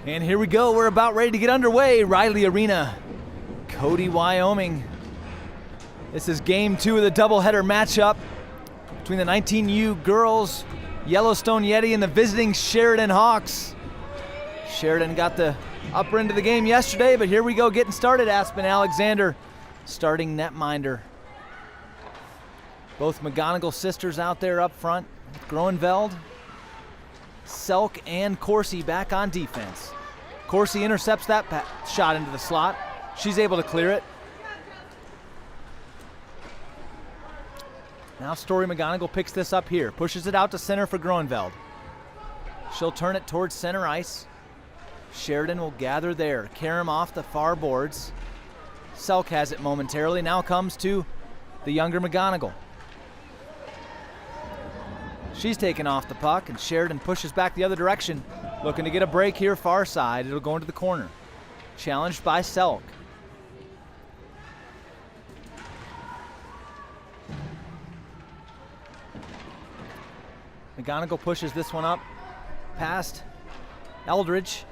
And here we go, we're about ready to get underway. Riley Arena, Cody, Wyoming. This is game 2 of the doubleheader matchup between the 19U girls, Yellowstone Yeti, and the visiting Sheridan Hawks. Sheridan got the upper end of the game yesterday, but here we go, getting started. Aspen Alexander, starting netminder. Both McGonagle sisters out there up front. Groenveld, Selk, and Corsi back on defense. Corsi intercepts that shot into the slot. She's able to clear it. Now Storie McGonagle picks this up here, pushes it out to center for Groenveld. She'll turn it towards center ice. Sheridan will gather there, carry him off the far boards. Selk has it momentarily, now comes to the younger McGonagle. She's taken off the puck, and Sheridan pushes back the other direction, looking to get a break here far side. It'll go into the corner. Challenged by Selk. McGonagle pushes this one up past Eldridge.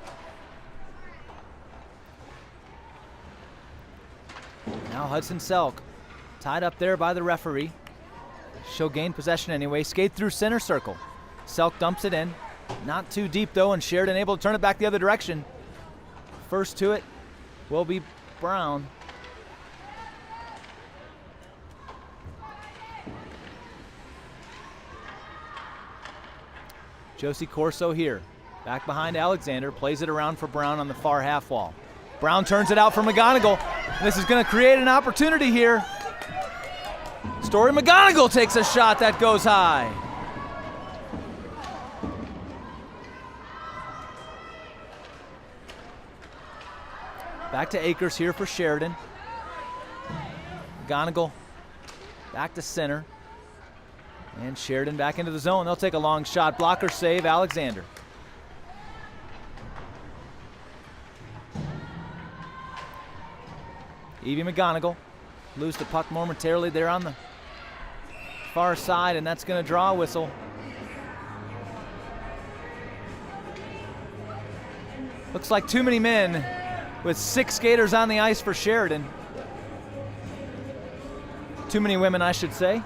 Now Hudson Selk, tied up there by the referee. She'll gain possession anyway, skate through center circle. Selk dumps it in, not too deep though, and Sheridan able to turn it back the other direction. First to it will be Brown. Josey Corso here, back behind Alexander, plays it around for Brown on the far half wall. Brown turns it out for McGonagle. This is going to create an opportunity here. Storie McGonagle takes a shot that goes high. Back to Akers here for Sheridan. McGonagle back to center. And Sheridan back into the zone. They'll take a long shot. Blocker save, Alexander. Evie McGonagle lose the puck momentarily there on the far side, and that's going to draw a whistle. Looks like too many men with 6 skaters on the ice for Sheridan. Too many women, I should say.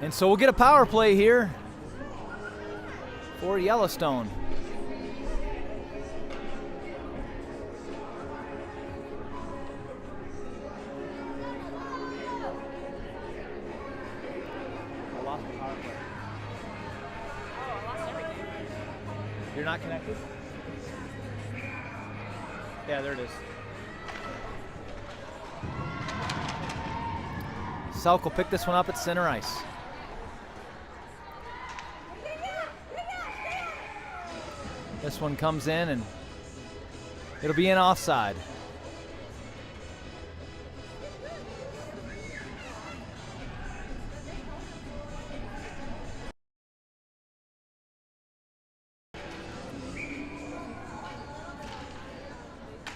And so we'll get a power play here for Yellowstone. I lost the power play. Oh, I lost everything. You're not connected? Yeah, there it is. Selk will pick this one up at center ice. This one comes in and it'll be an offside.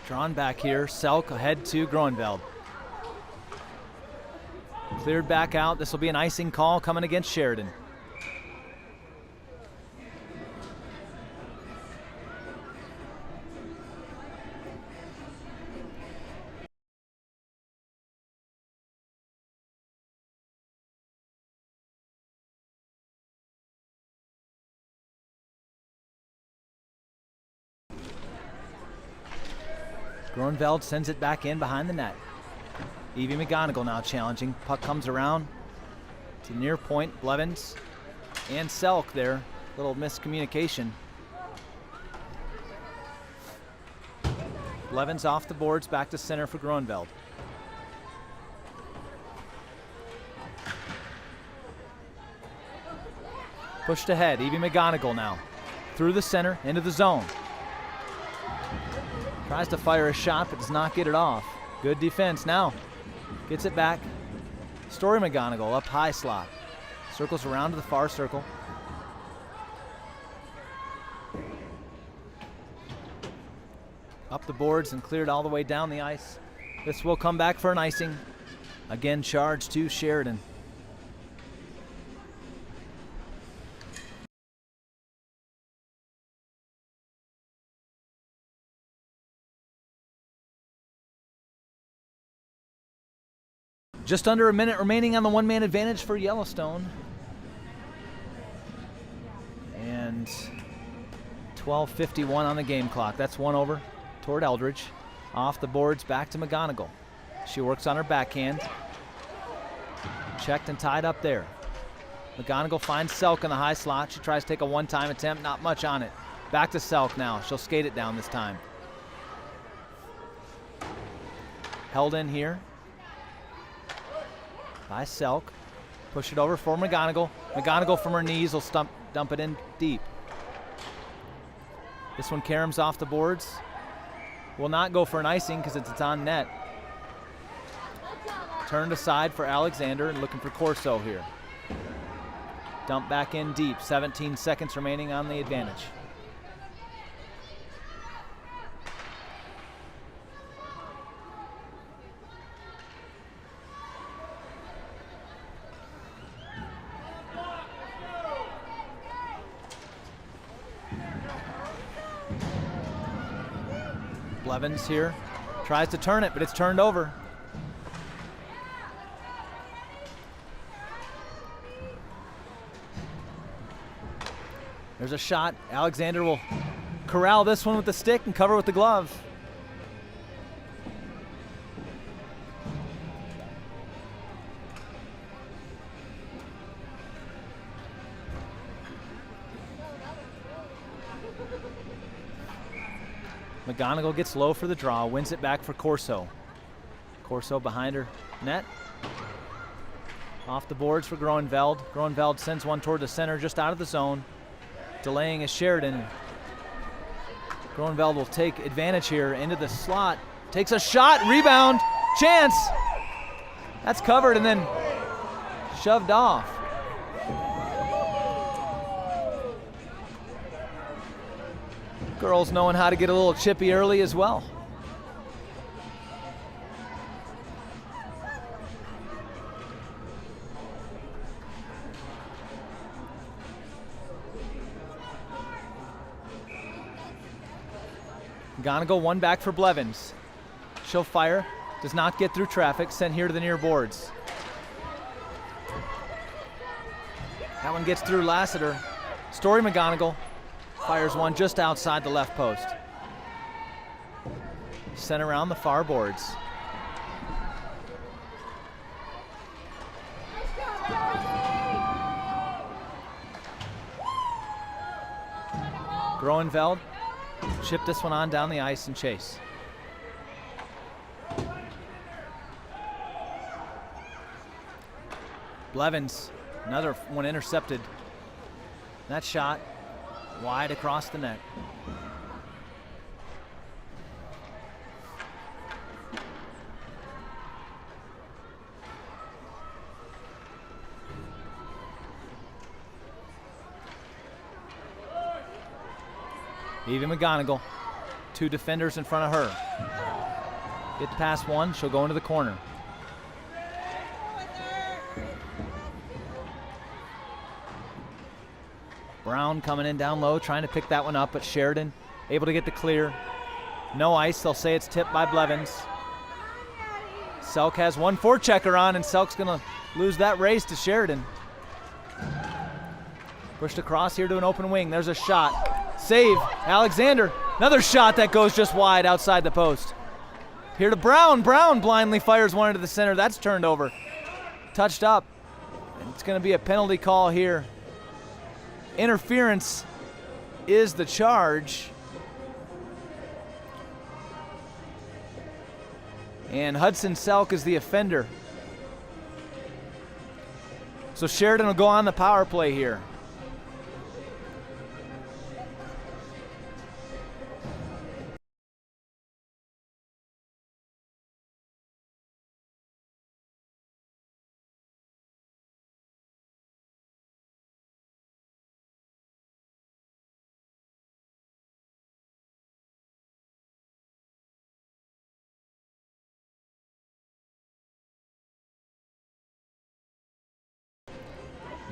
Drawn back here, Selk ahead to Groenveld. Cleared back out. This will be an icing call coming against Sheridan. Groenveld sends it back in behind the net. Evie McGonagle now challenging. Puck comes around to near point. Blevins and Selk there. Little miscommunication. Blevins off the boards, back to center for Groenveld. Pushed ahead, Evie McGonagle now. Through the center, into the zone. Tries to fire a shot, but does not get it off. Good defense now. Gets it back. Storie McGonagle up high slot. Circles around to the far circle. Up the boards and cleared all the way down the ice. This will come back for an icing. Again, charge to Sheridan. Just under a minute remaining on the one-man advantage for Yellowstone. And 12:51 on the game clock. That's one over toward Eldridge. Off the boards, back to McGonagle. She works on her backhand. Checked and tied up there. McGonagle finds Selk in the high slot. She tries to take a one-time attempt, not much on it. Back to Selk now. She'll skate it down this time. Held in here by Selk. Push it over for McGonagle. McGonagle from her knees will dump it in deep. This one caroms off the boards. Will not go for an icing because it's on net. Turned aside for Alexander and looking for Corso here. Dump back in deep. 17 seconds remaining on the advantage. Blevins here tries to turn it, but it's turned over. There's a shot. Alexander will corral this one with the stick and cover with the glove. McGonagle gets low for the draw, wins it back for Corso. Corso behind her net. Off the boards for Groenveld. Groenveld sends one toward the center, just out of the zone. Delaying is Sheridan. Groenveld will take advantage here into the slot. Takes a shot, rebound, chance. That's covered and then shoved off. Girls knowing how to get a little chippy early as well. McGonagle one back for Blevins. She'll fire, does not get through traffic, sent here to the near boards. That one gets through Lassiter. Storie McGonagle fires one just outside the left post. Sent around the far boards. Groenveld chipped this one on down the ice and chase. Blevins, another one intercepted. That shot wide across the net. Evie McGonagle, two defenders in front of her. Get past one, she'll go into the corner. Brown coming in down low, trying to pick that one up, but Sheridan able to get the clear. No ice, they'll say it's tipped by Blevins. Selk has one forechecker on, and Selk's gonna lose that race to Sheridan. Pushed across here to an open wing, there's a shot. Save, Alexander, another shot that goes just wide outside the post. Here to Brown, Brown blindly fires one into the center, that's turned over. Touched up, and it's gonna be a penalty call here. Interference is the charge. And Hudson Selk is the offender. So Sheridan will go on the power play here.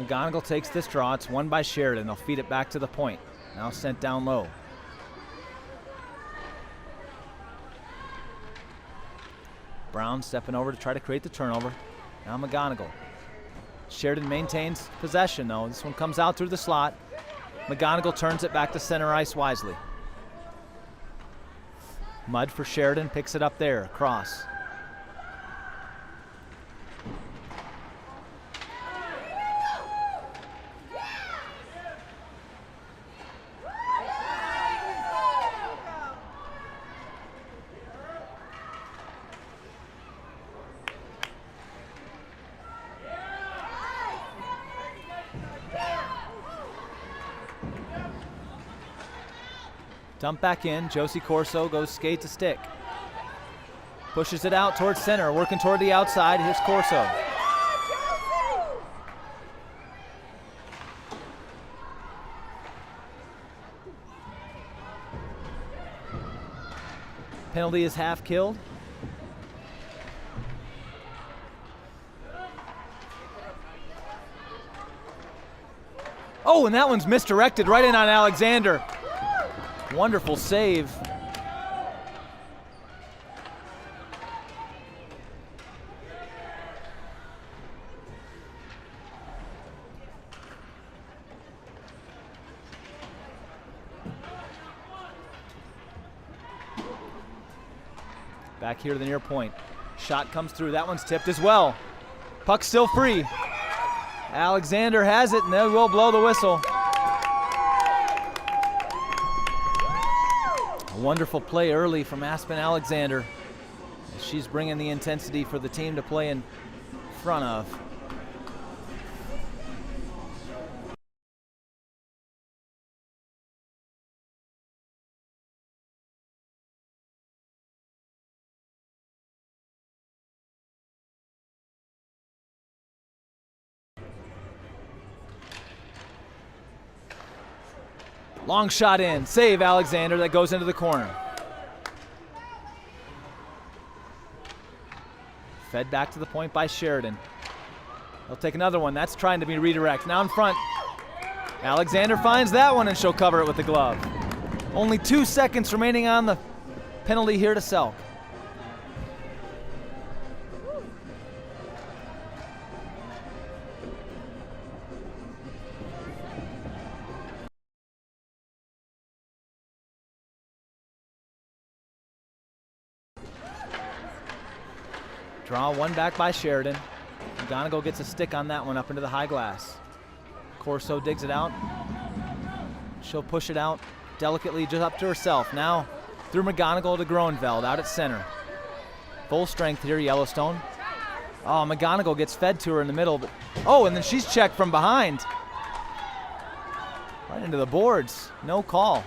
McGonagle takes this draw. It's won by Sheridan. They'll feed it back to the point. Now sent down low. Brown stepping over to try to create the turnover. Now McGonagle. Sheridan maintains possession though. This one comes out through the slot. McGonagle turns it back to center ice wisely. Mudd for Sheridan, picks it up there, cross. Dump back in, Josey Corso goes skate to stick. Pushes it out towards center, working toward the outside, here's Corso. Penalty is half killed. Oh, and that one's misdirected right in on Alexander. Wonderful save. Back here to the near point. Shot comes through. That one's tipped as well. Puck still free. Alexander has it, and they will blow the whistle. Wonderful play early from Aspen Alexander. She's bringing the intensity for the team to play in front of. Long shot in, save Alexander, that goes into the corner. Fed back to the point by Sheridan. They'll take another one, that's trying to be redirect. Now in front, Alexander finds that one and she'll cover it with the glove. Only 2 seconds remaining on the penalty here to Selk. Draw one back by Sheridan. McGonagle gets a stick on that one up into the high glass. Corso digs it out. She'll push it out delicately just up to herself. Now through McGonagle to Groenveld out at center. Full strength here, Yellowstone. Oh, McGonagle gets fed to her in the middle. But, oh, and then she's checked from behind. Right into the boards. No call.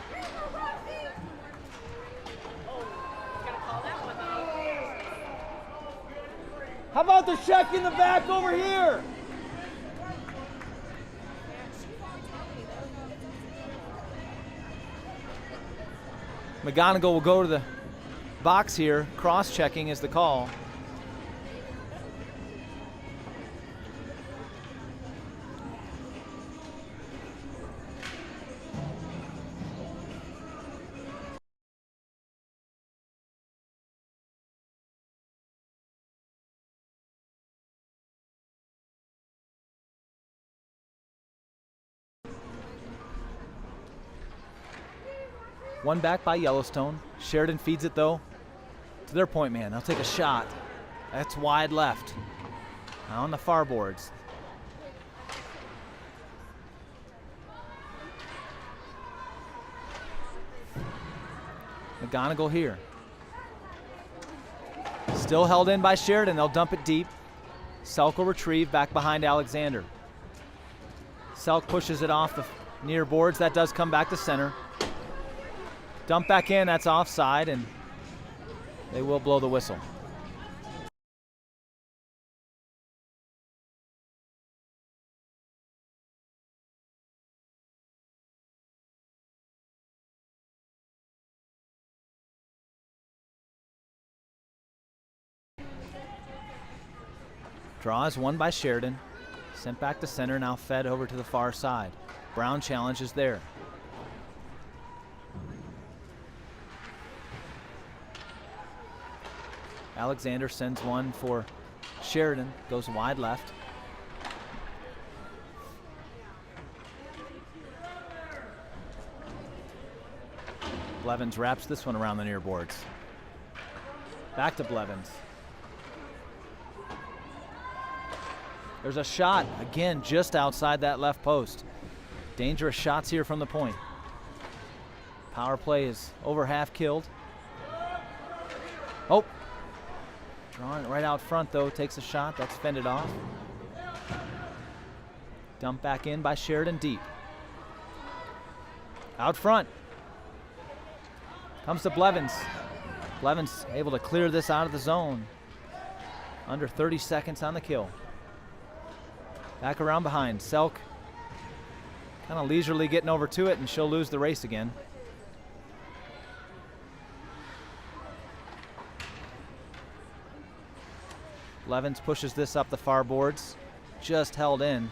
How about the check in the back over here? McGonagle will go to the box here. Cross-checking is the call. One back by Yellowstone. Sheridan feeds it though to their point man. They'll take a shot. That's wide left. Now on the far boards. McGonagle here. Still held in by Sheridan. They'll dump it deep. Selk will retrieve back behind Alexander. Selk pushes it off the near boards. That does come back to center. Dump back in, that's offside, and they will blow the whistle. Draw is won by Sheridan. Sent back to center, now fed over to the far side. Brown challenges there. Alexander sends one for Sheridan, goes wide left. Blevins wraps this one around the near boards. Back to Blevins. There's a shot, again, just outside that left post. Dangerous shots here from the point. Power play is over half killed. Oh, drawing it right out front though, takes a shot, that's fended off. Dumped back in by Sheridan deep. Out front. Comes to Blevins. Blevins able to clear this out of the zone. Under 30 seconds on the kill. Back around behind. Selk kind of leisurely getting over to it, and she'll lose the race again. Blevins pushes this up the far boards. Just held in.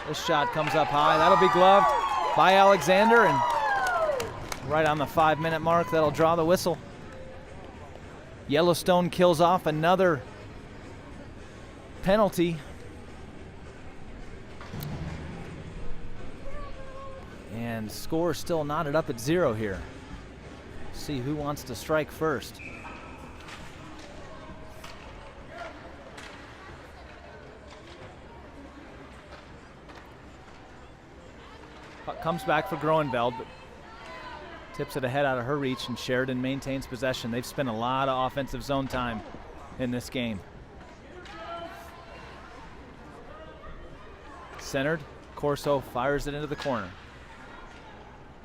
This shot comes up high. That'll be gloved by Alexander, and right on the 5-minute mark, that'll draw the whistle. Yellowstone kills off another penalty. And score still knotted up at 0 here. See who wants to strike first. Puck comes back for Groenveld, but tips it ahead out of her reach, and Sheridan maintains possession. They've spent a lot of offensive zone time in this game. Centered, Corso fires it into the corner.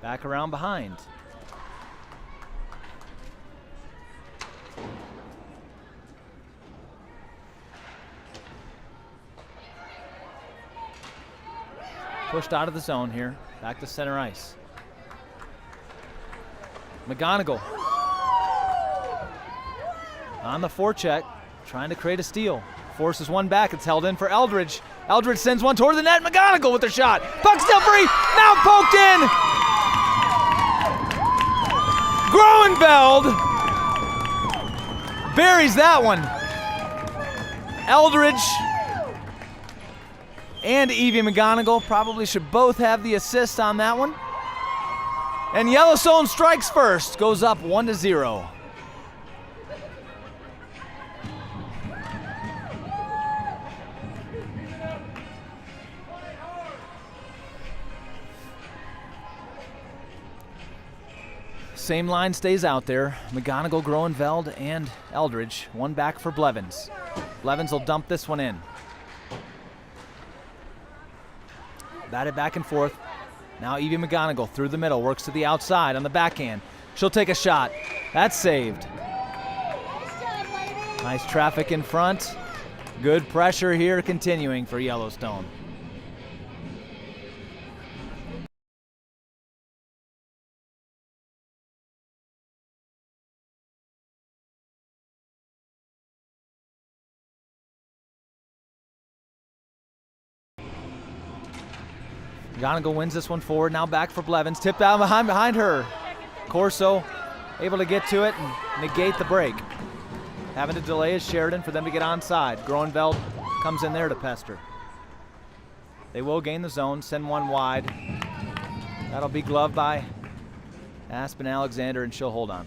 Back around behind. Pushed out of the zone here. Back to center ice. McGonagle on the forecheck, trying to create a steal. Forces one back. It's held in for Eldridge. Eldridge sends one toward the net. McGonagle with her shot. Puck still free. Now poked in. Groenveld buries that one. Eldridge and Evie McGonagle probably should both have the assist on that one. And Yellowstone strikes first, goes up 1-0. Same line stays out there. McGonagle, Groenveld, and Eldridge. One back for Blevins. Blevins will dump this one in. Batted back and forth. Now Evie McGonagle through the middle, works to the outside on the backhand. She'll take a shot. That's saved. Nice traffic in front. Good pressure here continuing for Yellowstone. McGonagle wins this one forward, now back for Blevins. Tipped out behind her. Corso able to get to it and negate the break. Having to delay is Sheridan for them to get onside. Groenveld comes in there to pester. They will gain the zone, send one wide. That'll be gloved by Aspen Alexander, and she'll hold on.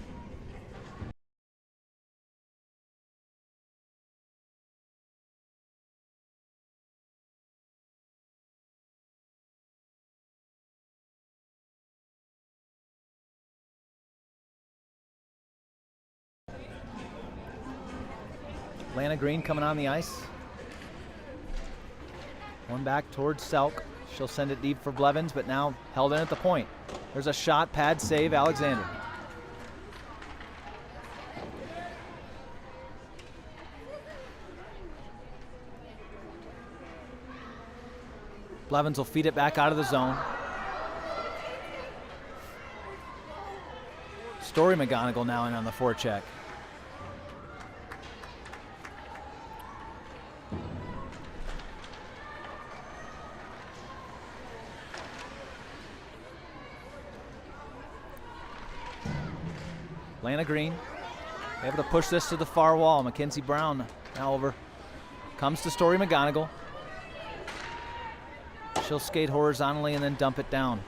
Lana Green coming on the ice. One back towards Selk. She'll send it deep for Blevins, but now held in at the point. There's a shot, pad save, Alexander. Blevins will feed it back out of the zone. Storie McGonagle now in on the forecheck. Lana Green able to push this to the far wall. Mackenzie Brown now over. Comes to Storie McGonagle. She'll skate horizontally and then dump it down.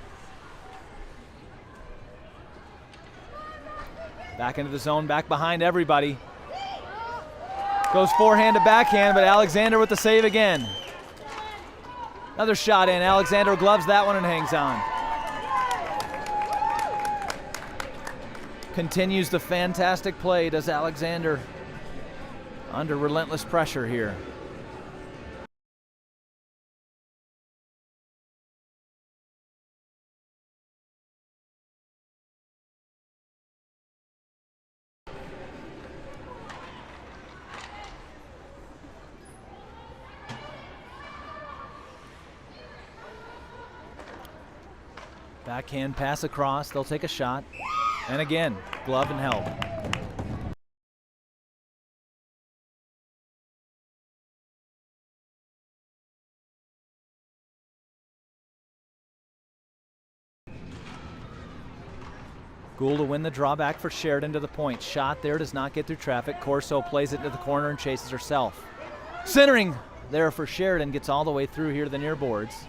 Back into the zone, back behind everybody. Goes forehand to backhand, but Alexander with the save again. Another shot in. Alexander gloves that one and hangs on. Continues the fantastic play, does Alexander, under relentless pressure here. Backhand pass across, they'll take a shot. And again, glove and held. Gould to win the drawback for Sheridan to the point. Shot there, does not get through traffic. Corso plays it into the corner and chases herself. Centering there for Sheridan, gets all the way through here to the near boards.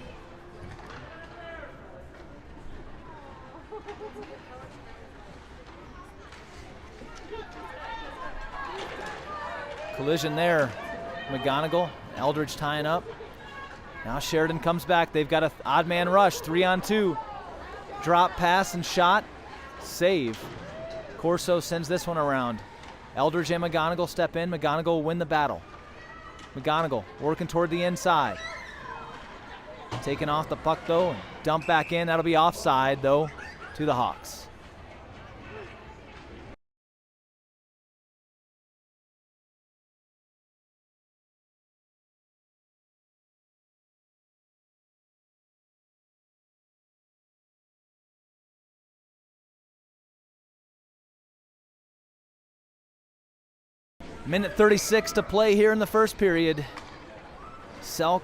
Collision there. McGonagle, Eldridge tying up. Now Sheridan comes back. They've got an odd man rush, 3-on-2. Drop, pass, and shot. Save. Corso sends this one around. Eldridge and McGonagle step in. McGonagle will win the battle. McGonagle working toward the inside. Taking off the puck though, and dump back in. That'll be offside though to the Hawks. Minute 36 to play here in the first period. Selk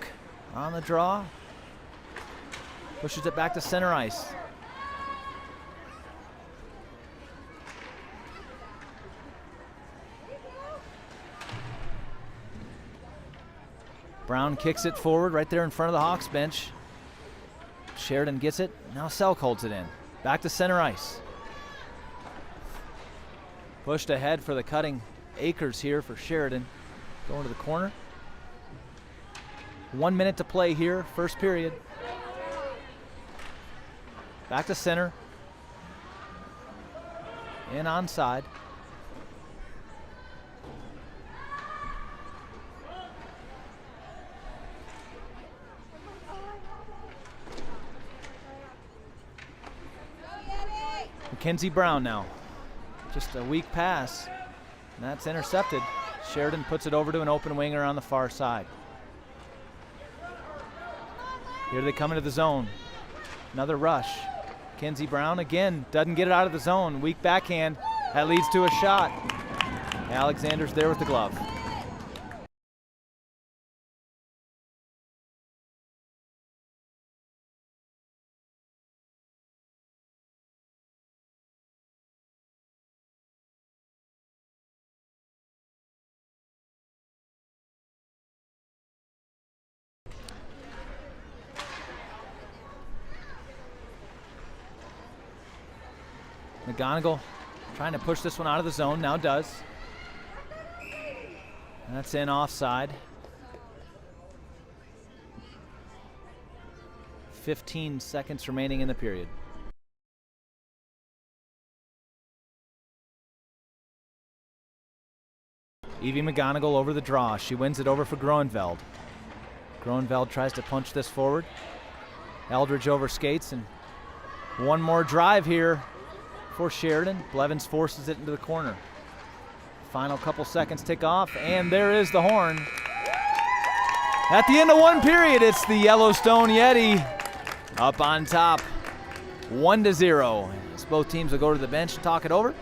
on the draw. Pushes it back to center ice. Brown kicks it forward right there in front of the Hawks bench. Sheridan gets it. Now Selk holds it in. Back to center ice. Pushed ahead for the cutting Akers here for Sheridan. Going to the corner. 1 minute to play here, first period. Back to center. In onside. Mackenzie Brown now. Just a weak pass. And that's intercepted. Sheridan puts it over to an open winger on the far side. Here they come into the zone. Another rush. Mackenzie Brown again doesn't get it out of the zone. Weak backhand. That leads to a shot. Alexander's there with the glove. McGonagle trying to push this one out of the zone, now does. That's in offside. 15 seconds remaining in the period. Evie McGonagle over the draw. She wins it over for Groenveld. Groenveld tries to punch this forward. Eldridge over skates, and one more drive here for Sheridan. Blevins forces it into the corner. Final couple seconds tick off, and there is the horn. At the end of one period, it's the Yellowstone Yeti up on top. 1-0. As both teams will go to the bench and talk it over.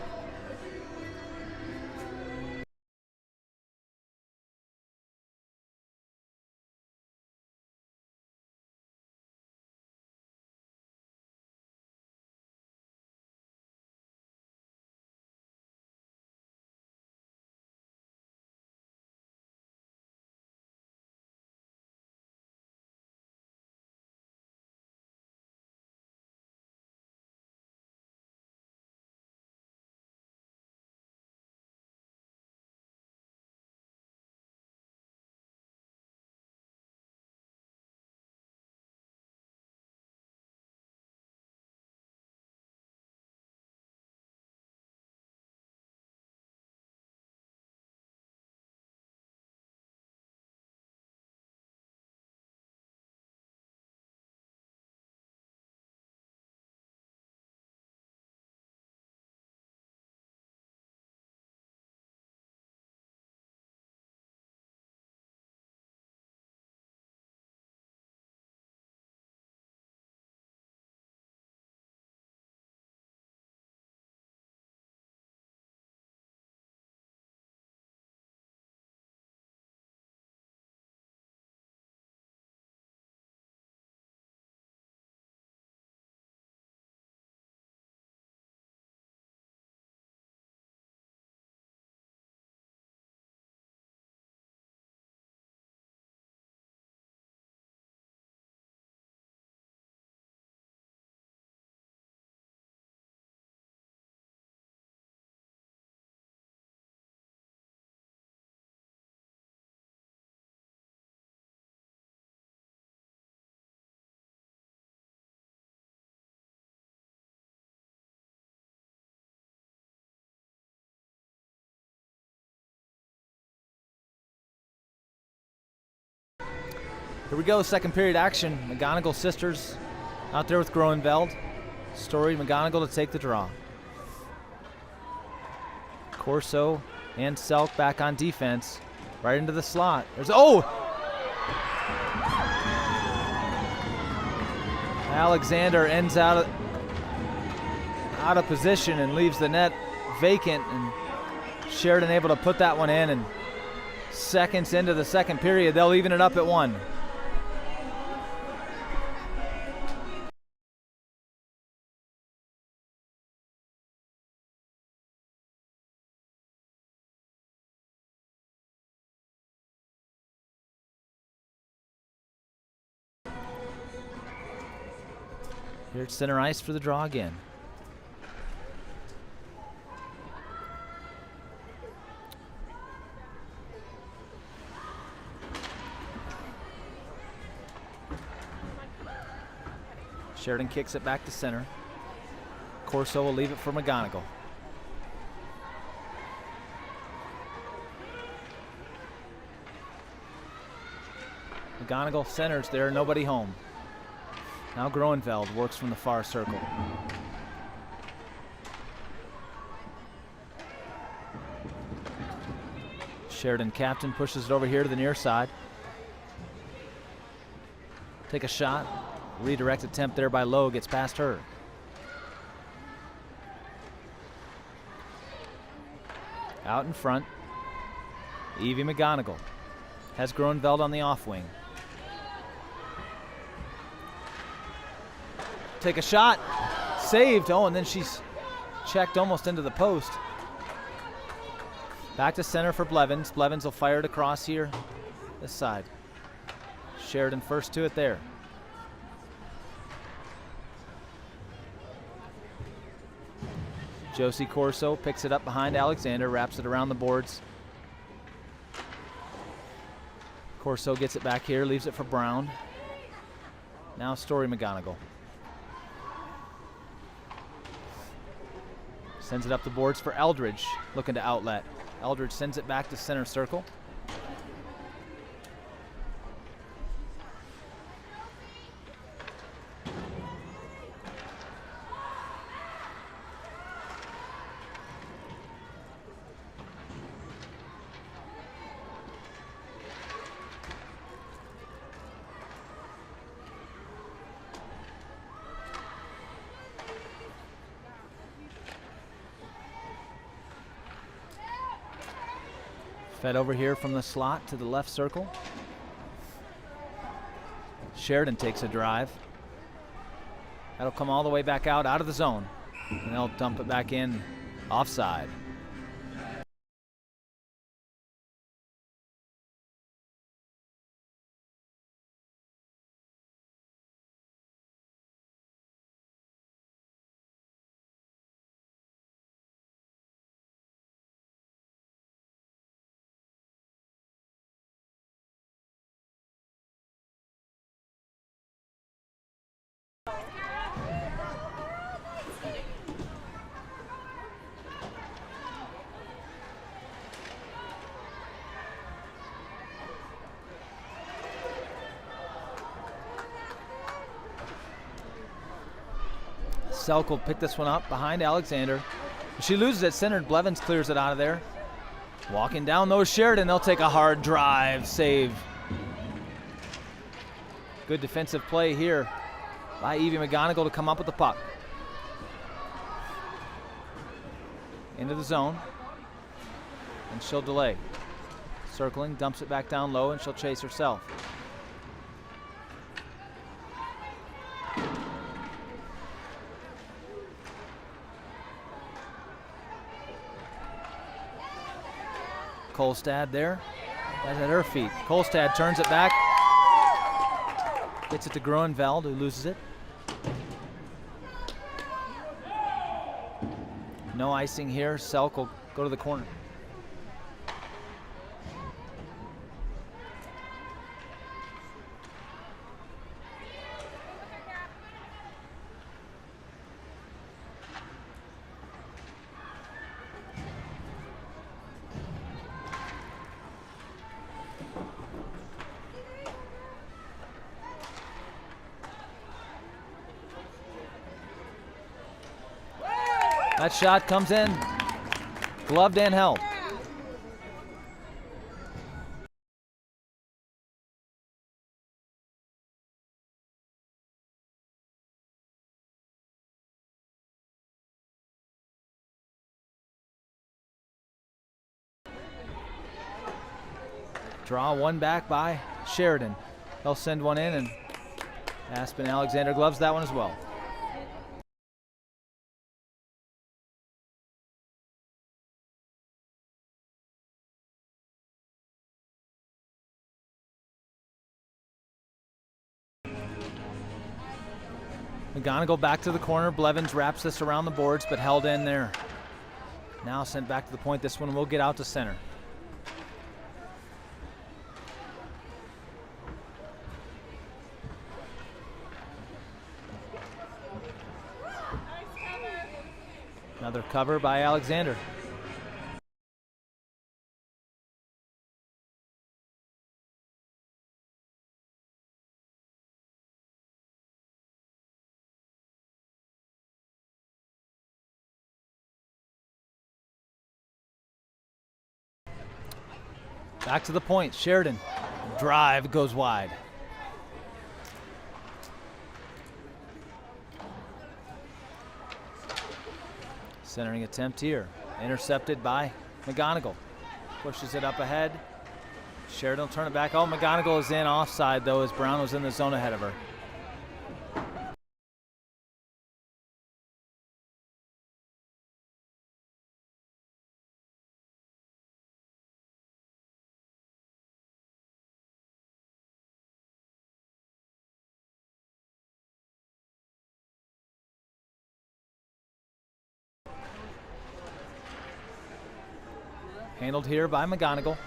Here we go, second period action. McGonagle sisters out there with Groenveld. Storie McGonagle to take the draw. Corso and Selk back on defense. Right into the slot. There's, oh! Alexander ends out of position and leaves the net vacant, and Sheridan able to put that one in, and seconds into the second period, they'll even it up at 1. Here at center ice for the draw again. Sheridan kicks it back to center. Corso will leave it for McGonagle. McGonagle centers there, nobody home. Now Groenveld works from the far circle. Sheridan captain pushes it over here to the near side. Take a shot. Redirect attempt there by Lowe, gets past her. Out in front, Evie McGonagle has Groenveld on the off wing. Take a shot, saved. Oh, and then she's checked almost into the post. Back to center for Blevins. Blevins will fire it across here, this side. Sheridan first to it there. Josey Corso picks it up behind Alexander, wraps it around the boards. Corso gets it back here, leaves it for Brown. Now Storie McGonagle. Sends it up the boards for Eldridge, looking to outlet. Eldridge sends it back to center circle. Fed over here from the slot to the left circle. Sheridan takes a drive. That'll come all the way back out of the zone. And they'll dump it back in offside. Selk will pick this one up behind Alexander. She loses it center. Blevins clears it out of there. Walking down those Sheridan. They'll take a hard drive. Save. Good defensive play here by Evie McGonagle to come up with the puck. Into the zone. And she'll delay. Circling, dumps it back down low, and she'll chase herself. Kolstad there, that's at her feet. Kolstad turns it back, gets it to Groenveld, who loses it. No icing here. Selk will go to the corner. That shot comes in, gloved and held. Draw one back by Sheridan. They'll send one in, and Aspen Alexander gloves that one as well. McGonagle back to the corner. Blevins wraps this around the boards, but held in there. Now sent back to the point. This one will get out to center. Another cover by Alexander. Back to the point, Sheridan. Drive goes wide. Centering attempt here. Intercepted by McGonagle. Pushes it up ahead. Sheridan will turn it back. Oh, McGonagle is in offside though, as Brown was in the zone ahead of her. Handled here by McGonagle.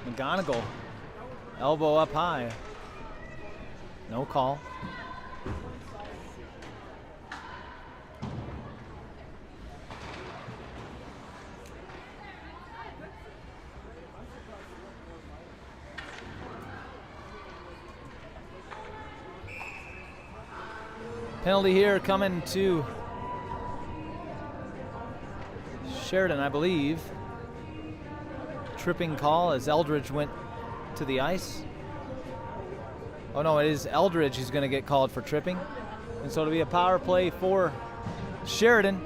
McGonagle, elbow up high. No call. Penalty here coming to Sheridan, I believe. Tripping call as Eldridge went to the ice. Oh no, it is Eldridge who's going to get called for tripping. And so it'll be a power play for Sheridan.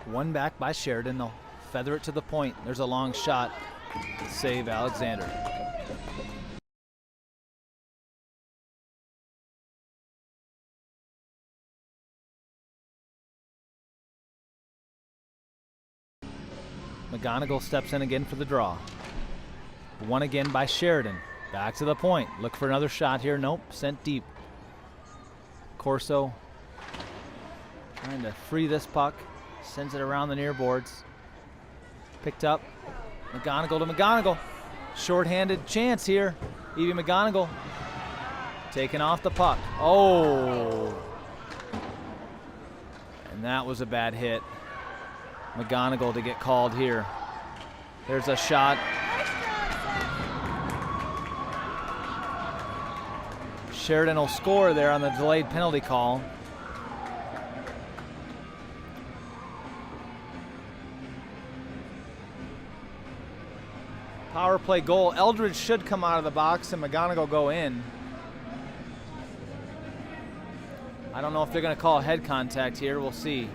One back by Sheridan. They'll feather it to the point. There's a long shot. Save Alexander. McGonagle steps in again for the draw. One again by Sheridan. Back to the point. Look for another shot here. Nope, sent deep. Corso trying to free this puck. Sends it around the near boards. Picked up. McGonagle to McGonagle. Short-handed chance here. Evie McGonagle taking off the puck. Oh! And that was a bad hit. McGonagle to get called here. There's a shot. Sheridan will score there on the delayed penalty call. Power play goal. Eldridge should come out of the box and McGonagle go in. I don't know if they're going to call head contact here. We'll see.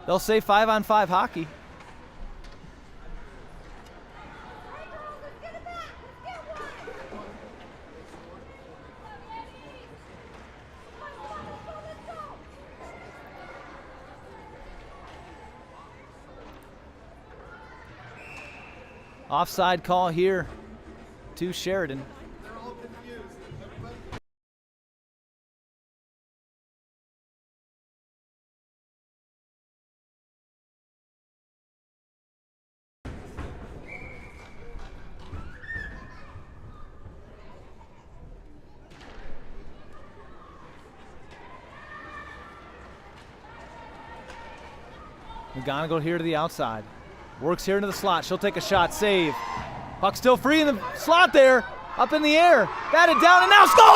They'll say 5-on-5 hockey. Offside call here to Sheridan. McGonagle here to the outside. Works here into the slot. She'll take a shot. Save. Puck still free in the slot there. Up in the air. Batted down and now scores!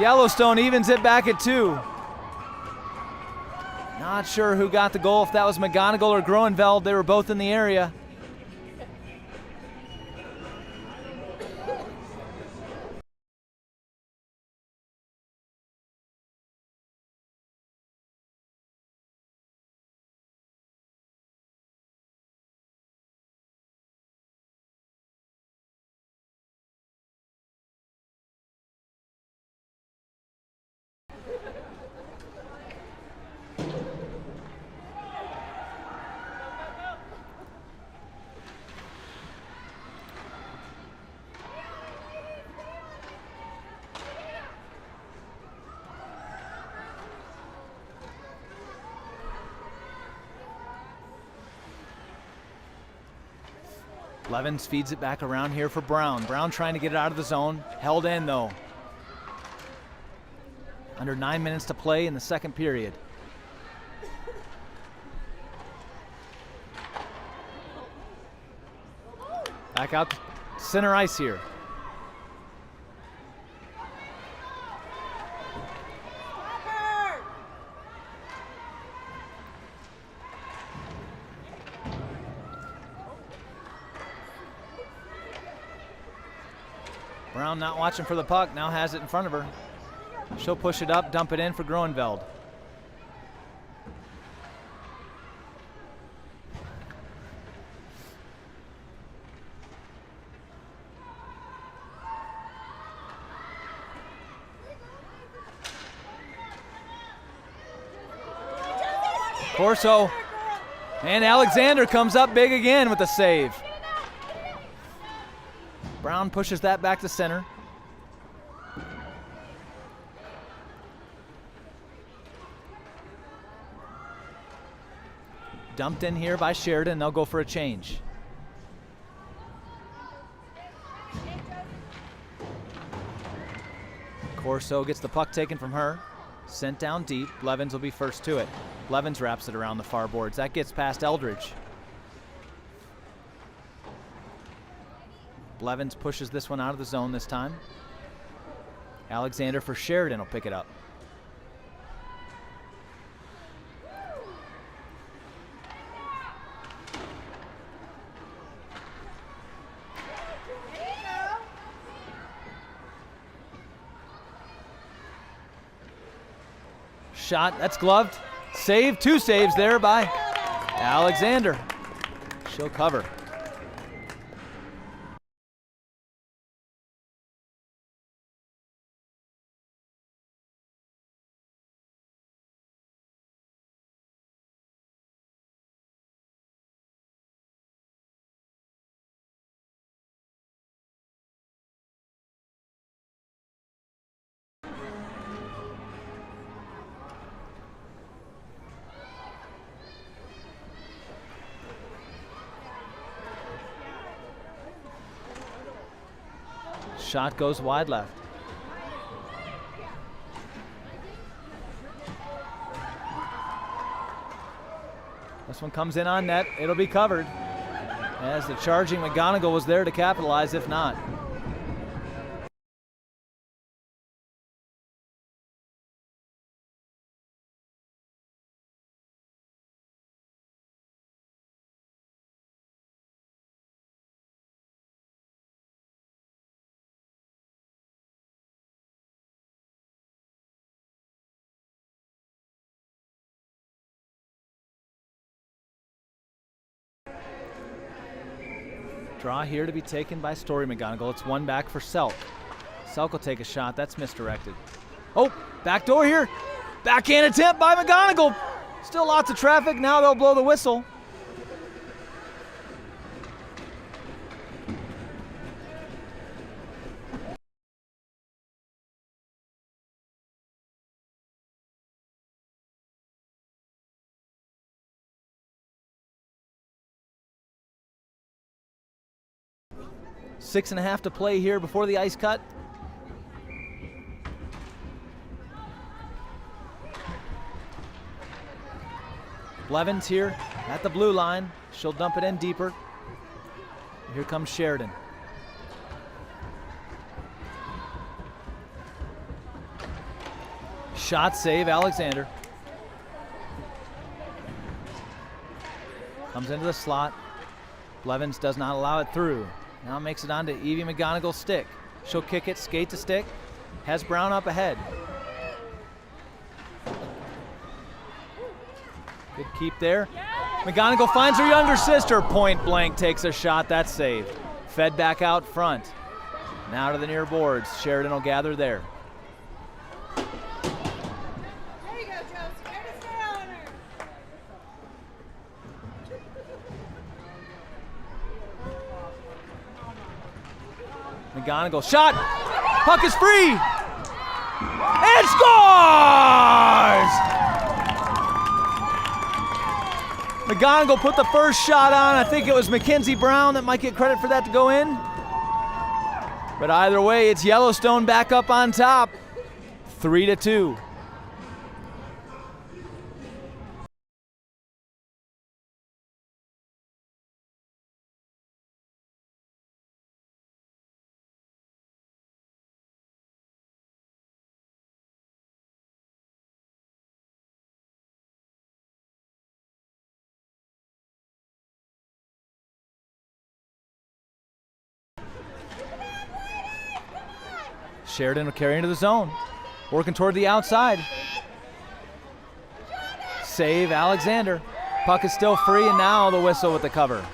Yellowstone evens it back at 2. Not sure who got the goal, if that was McGonagle or Groenveld. They were both in the area. Blevins feeds it back around here for Brown. Brown trying to get it out of the zone. Held in though. Under 9 minutes to play in the second period. Back out to center ice here. Brown not watching for the puck, now has it in front of her. She'll push it up, dump it in for Groenveld. Corso, and Alexander comes up big again with a save. Brown pushes that back to center. Dumped in here by Sheridan, they'll go for a change. Corso gets the puck taken from her. Sent down deep, Blevins will be first to it. Blevins wraps it around the far boards. That gets past Eldridge. Blevins pushes this one out of the zone this time. Alexander for Sheridan will pick it up. Shot, that's gloved. Save, two saves there by Alexander. She'll cover. Shot goes wide left. This one comes in on net. It'll be covered, as the charging McGonagle was there to capitalize if not. Draw here to be taken by Storie McGonagle. It's one back for Selk. Selk will take a shot. That's misdirected. Oh, back door here. Backhand attempt by McGonagle. Still lots of traffic. Now they'll blow the whistle. Six and a half to play here before the ice cut. Blevins here at the blue line. She'll dump it in deeper. Here comes Sheridan. Shot save, Alexander. Comes into the slot. Blevins does not allow it through. Now makes it onto Evie McGonagle's stick. She'll kick it, skate to stick. Has Brown up ahead. Good keep there. McGonagle finds her younger sister. Point blank takes a shot. That's saved. Fed back out front. Now to the near boards. Sheridan will gather there. There you go, Josey. Way to stay on her. McGonagle shot. Puck is free. And scores! McGonagle put the first shot on. I think it was Mackenzie Brown that might get credit for that to go in. But either way, it's Yellowstone back up on top, 3-2. Sheridan will carry into the zone, working toward the outside. Save Alexander. Puck is still free, and now the whistle with the cover.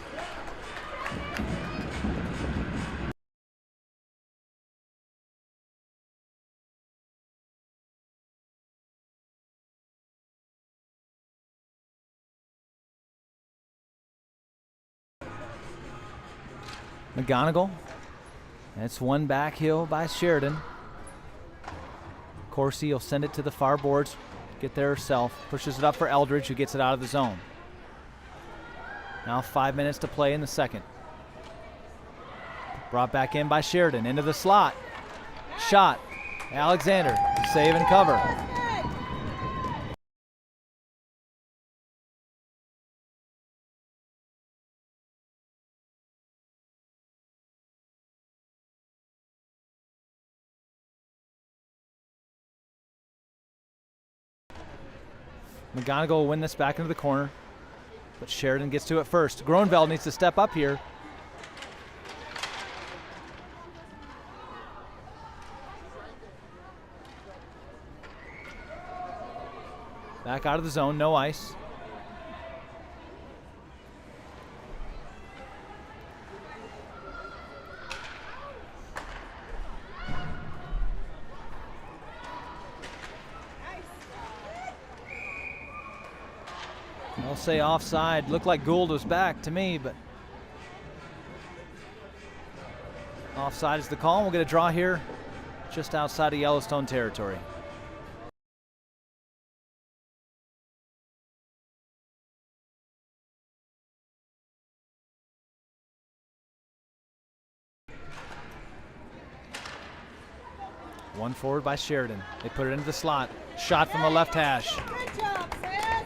McGonagle. It's one back heel by Sheridan. Corsi will send it to the far boards, get there herself, pushes it up for Eldridge, who gets it out of the zone. Now 5 minutes to play in the second. Brought back in by Sheridan, into the slot. Shot, Alexander, save and cover. McGonagle will win this back into the corner, but Sheridan gets to it first. Gronveld needs to step up here. Back out of the zone, no ice. They'll say offside. Looked like Gould was back to me, but offside is the call. We'll get a draw here just outside of Yellowstone territory. One forward by Sheridan. They put it into the slot. Shot from the left hash. Good job, sis.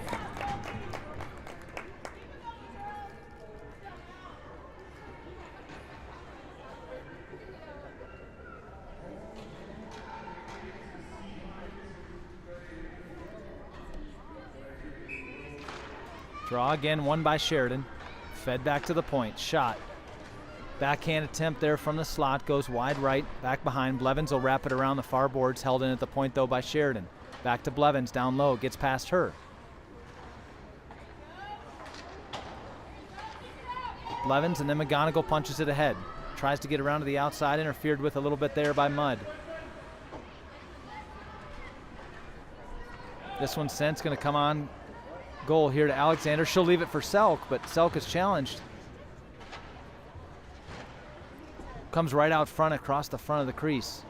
Draw again, one by Sheridan. Fed back to the point. Shot. Backhand attempt there from the slot. Goes wide right. Back behind. Blevins will wrap it around the far boards. Held in at the point, though, by Sheridan. Back to Blevins. Down low. Gets past her. Blevins, and then McGonagle punches it ahead. Tries to get around to the outside. Interfered with a little bit there by Mudd. This one sent's going to come on goal here to Alexander. She'll leave it for Selk, but Selk is challenged. Comes right out front across the front of the crease.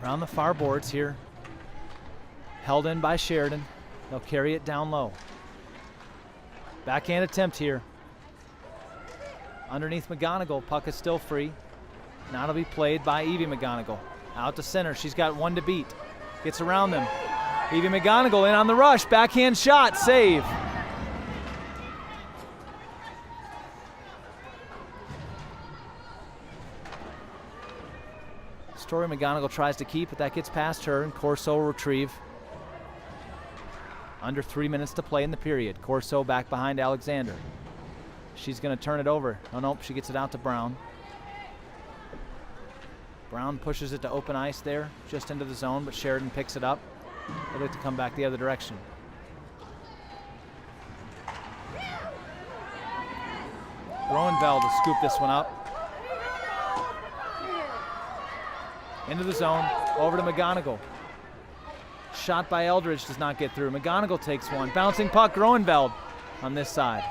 Around the far boards here. Held in by Sheridan. They'll carry it down low. Backhand attempt here. Underneath McGonagle, puck is still free. Now it'll be played by Evie McGonagle. Out to center, she's got one to beat. Gets around them. Evie McGonagle in on the rush, backhand shot, save. Storie McGonagle tries to keep, but that gets past her, and Corso will retrieve. Under 3 minutes to play in the period. Corso back behind Alexander. She's going to turn it over. Oh, nope, she gets it out to Brown. Brown pushes it to open ice there, just into the zone, but Sheridan picks it up. They look to come back the other direction. Gronveld to scoop this one up. Into the zone, over to McGonagle. Shot by Eldridge does not get through. McGonagle takes one. Bouncing puck, Gronveld on this side.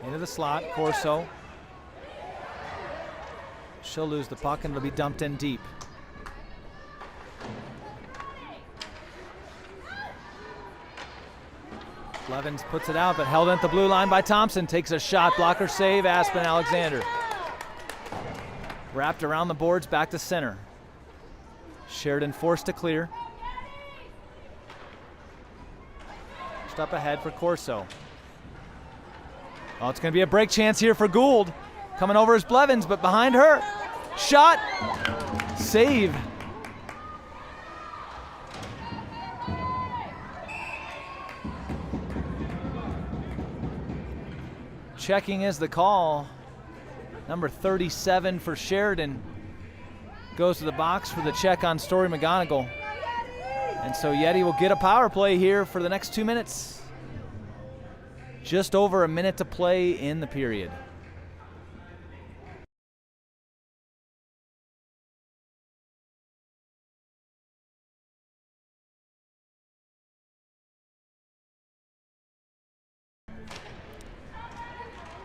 Into the slot, Corso. She'll lose the puck and it'll be dumped in deep. Blevins puts it out, but held at the blue line by Thompson. Takes a shot, blocker save, Aspen Alexander. Wrapped around the boards, back to center. Sheridan forced to clear. Just up ahead for Corso. Oh, it's going to be a break chance here for Gould. Coming over is Blevins, but behind her. Shot. Save. Checking is the call. Number 37 for Sheridan goes to the box for the check on Storie McGonagle. And so Yeti will get a power play here for the next 2 minutes. Just over a minute to play in the period.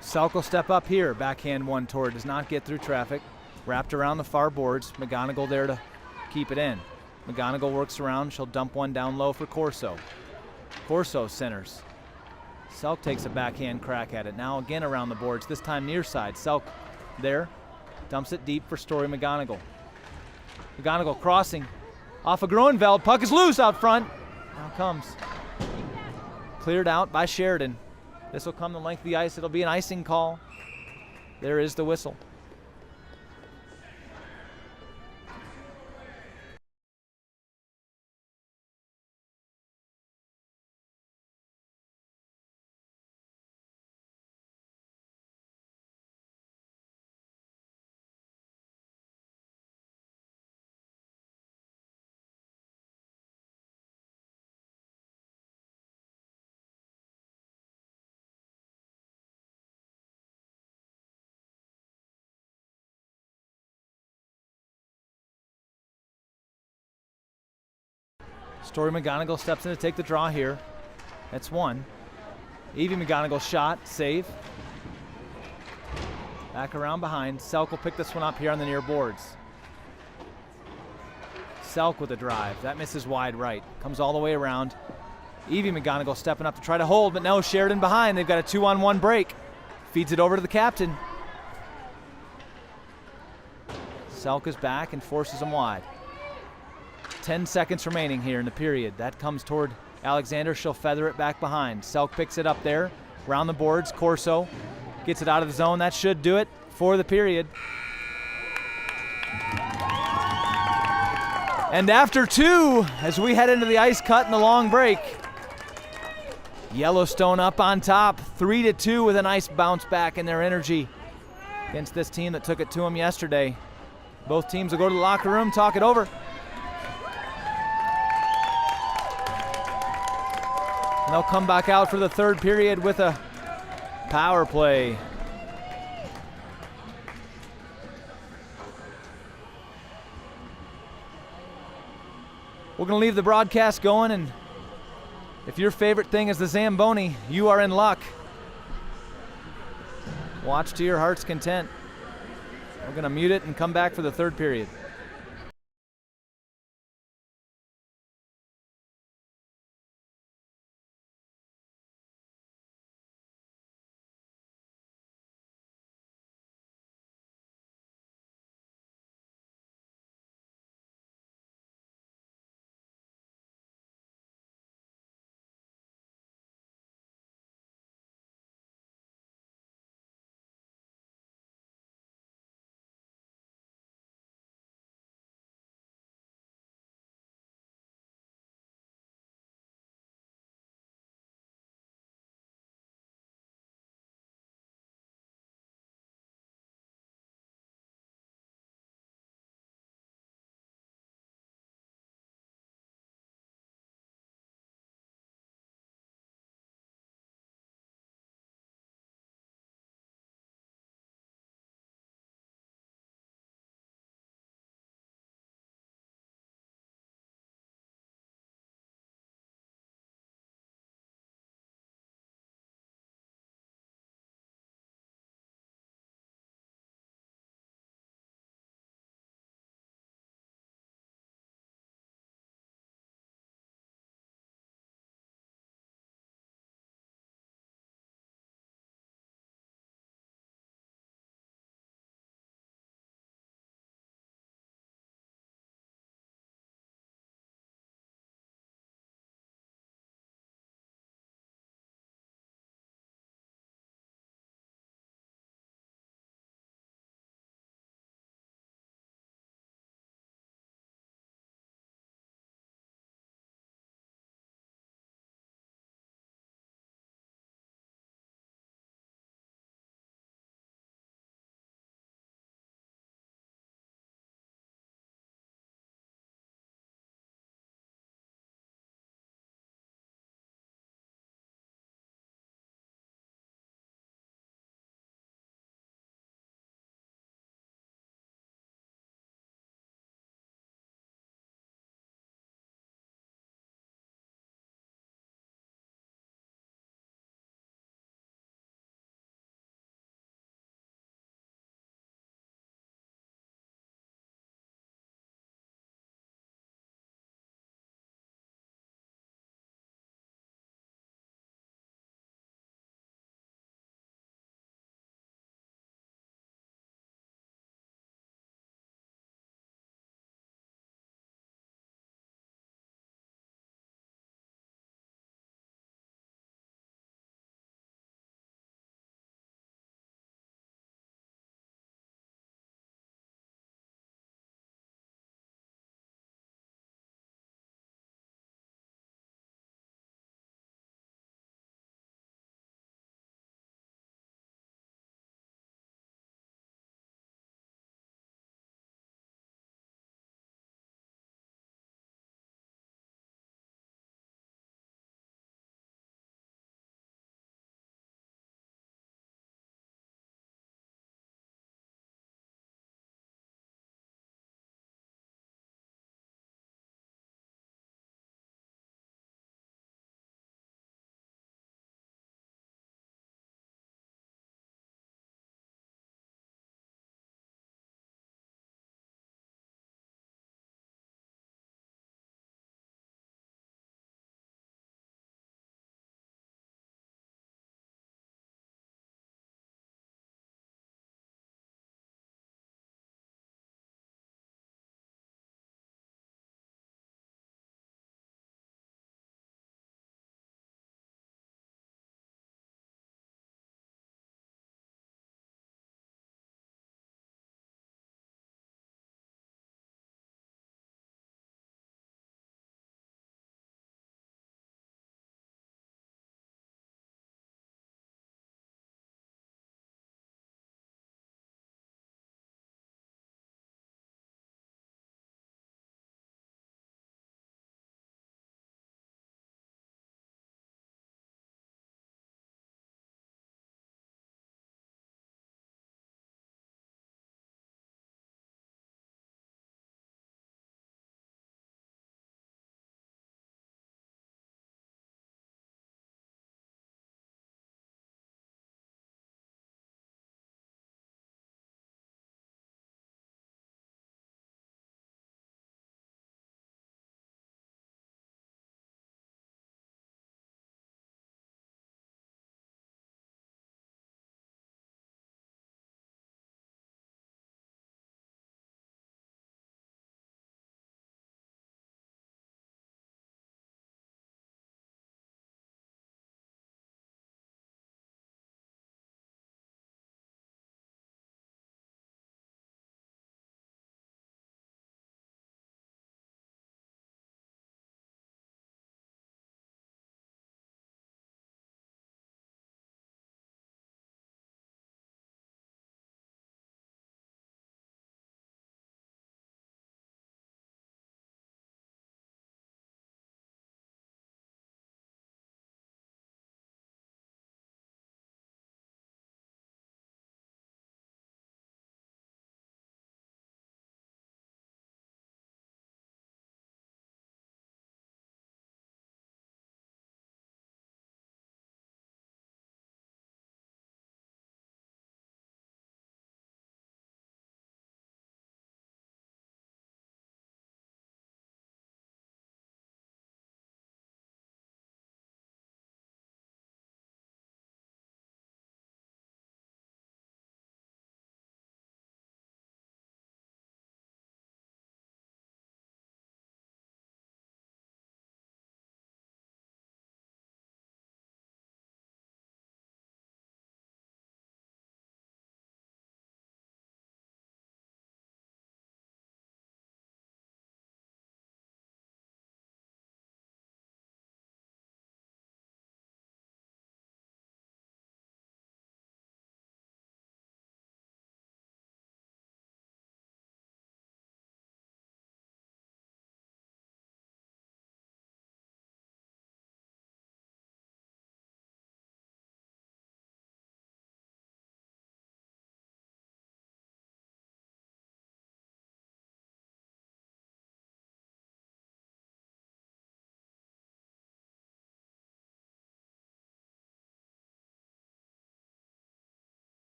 Selk will step up here, backhand one toward, does not get through traffic. Wrapped around the far boards, McGonagle there to keep it in. McGonagle works around, she'll dump one down low for Corso. Corso centers. Selk takes a backhand crack at it, now again around the boards, this time near side. Selk there, dumps it deep for Storie McGonagle. McGonagle crossing, off of Groenveld, puck is loose out front. Now comes. Cleared out by Sheridan. This will come the length of the ice. It'll be an icing call. There is the whistle. Storie McGonagle steps in to take the draw here. That's one. Evie McGonagle shot, save. Back around behind. Selk will pick this one up here on the near boards. Selk with a drive. That misses wide right. Comes all the way around. Evie McGonagle stepping up to try to hold, but no, Sheridan behind. They've got a 2-on-1 break. Feeds it over to the captain. Selk is back and forces him wide. 10 seconds remaining here in the period. That comes toward Alexander. She'll feather it back behind. Selk picks it up there. Round the boards. Corso gets it out of the zone. That should do it for the period. And after two, as we head into the ice cut and the long break, Yellowstone up on top, 3-2 with a nice bounce back in their energy against this team that took it to them yesterday. Both teams will go to the locker room, talk it over. And they'll come back out for the third period with a power play. We're going to leave the broadcast going, and if your favorite thing is the Zamboni, you are in luck. Watch to your heart's content. We're going to mute it and come back for the third period.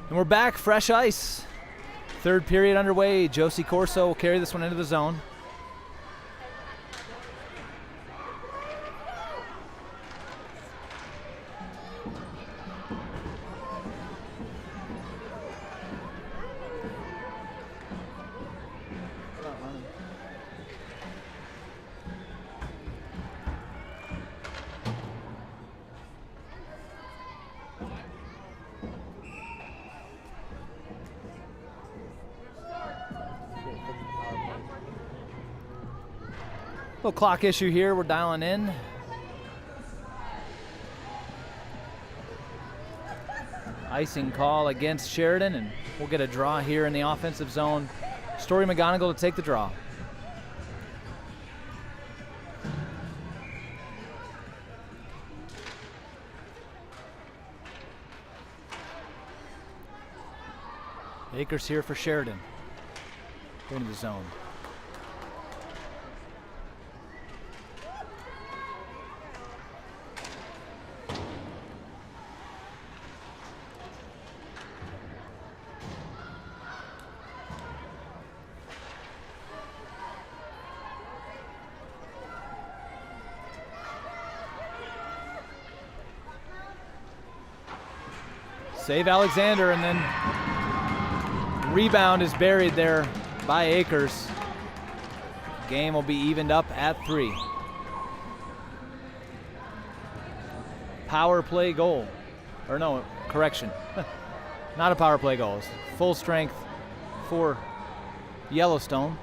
And we're back, fresh ice. Third period underway. Josey Corso will carry this one into the zone. Little clock issue here, we're dialing in. Icing call against Sheridan, and we'll get a draw here in the offensive zone. Storie McGonagle to take the draw. Akers here for Sheridan. Into the zone. Save Alexander, and then rebound is buried there by Akers. Game will be evened up at 3. Power play goal. Or no, correction. Not a power play goal. It's full strength for Yellowstone.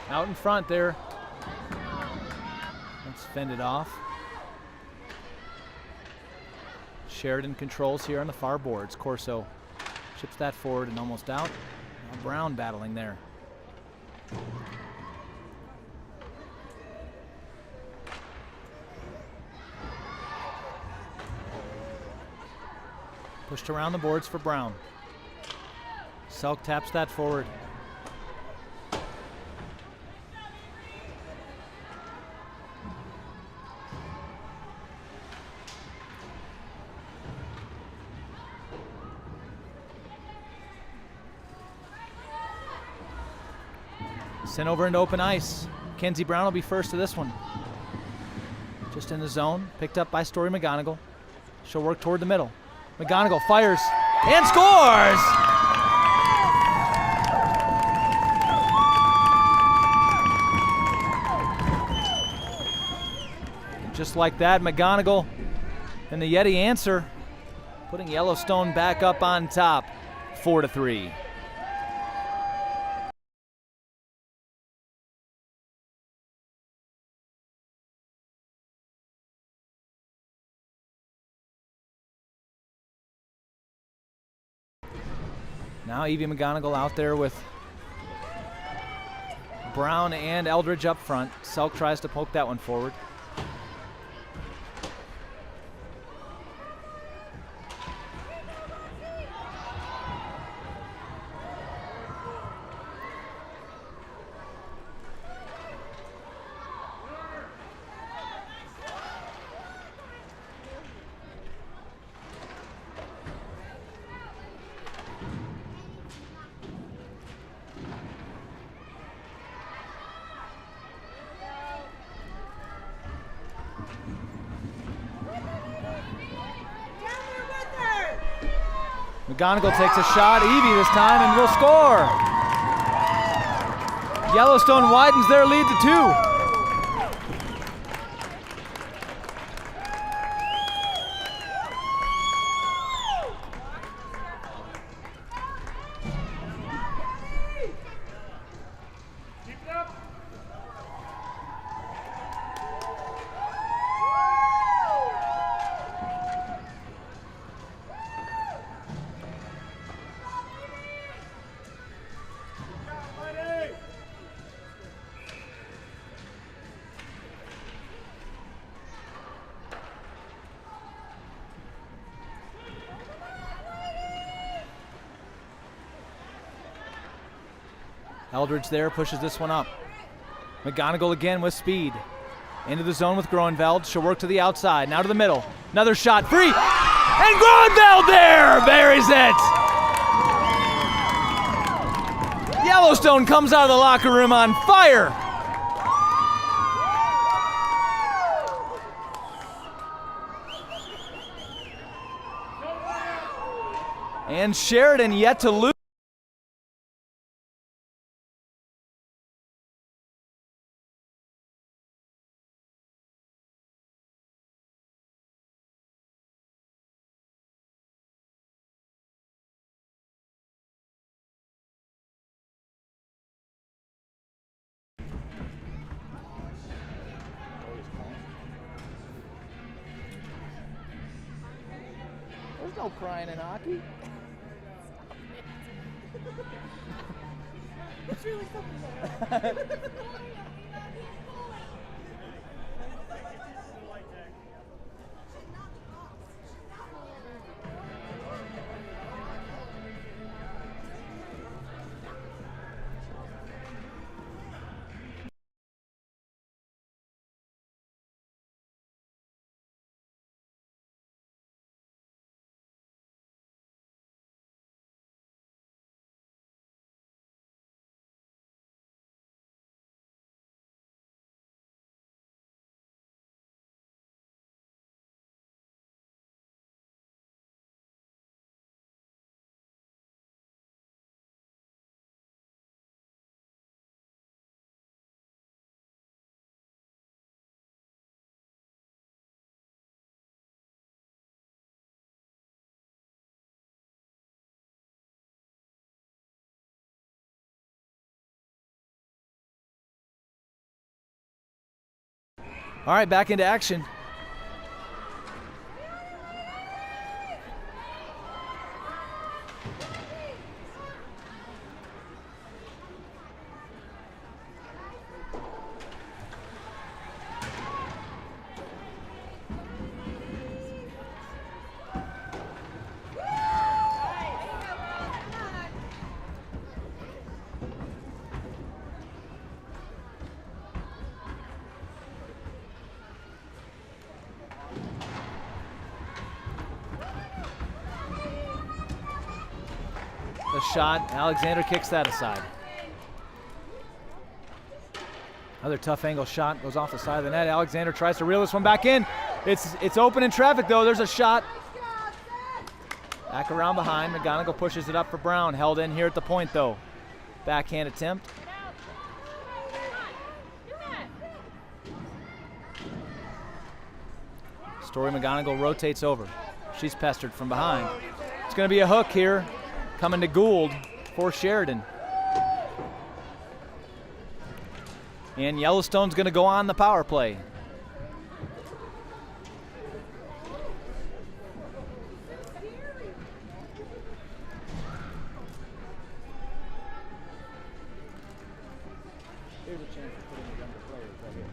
Out in front there. That's fended off. Sheridan controls here on the far boards. Corso chips that forward and almost out. Now Brown battling there. Pushed around the boards for Brown. Selk taps that forward. Sent over into open ice. Mackenzie Brown will be first to this one. Just in the zone, picked up by Storie McGonagle. She'll work toward the middle. McGonagle fires and scores! And just like that, McGonagle and the Yeti answer, putting Yellowstone back up on top, 4-3. Now Ivy McGonagle out there with Brown and Eldridge up front. Selk tries to poke that one forward. McGonagle takes a shot, Evie this time, and will score. Yellowstone widens their lead to 2. Eldridge there pushes this one up. McGonagle again with speed. Into the zone with Groenveld. She'll work to the outside. Now to the middle. Another shot. Free. And Groenveld there buries it. Yellowstone comes out of the locker room on fire. And Sheridan yet to lose. There's no crying in hockey. It's really something. All right, back into action. The shot, Alexander kicks that aside. Another tough angle shot goes off the side of the net. Alexander tries to reel this one back in. It's open in traffic though. There's a shot. Back around behind. McGonagle pushes it up for Brown. Held in here at the point though. Backhand attempt. Storie McGonagle rotates over. She's pestered from behind. It's going to be a hook here. Coming to Gould for Sheridan. And Yellowstone's going to go on the power play. Here's a chance to put in the younger players right here.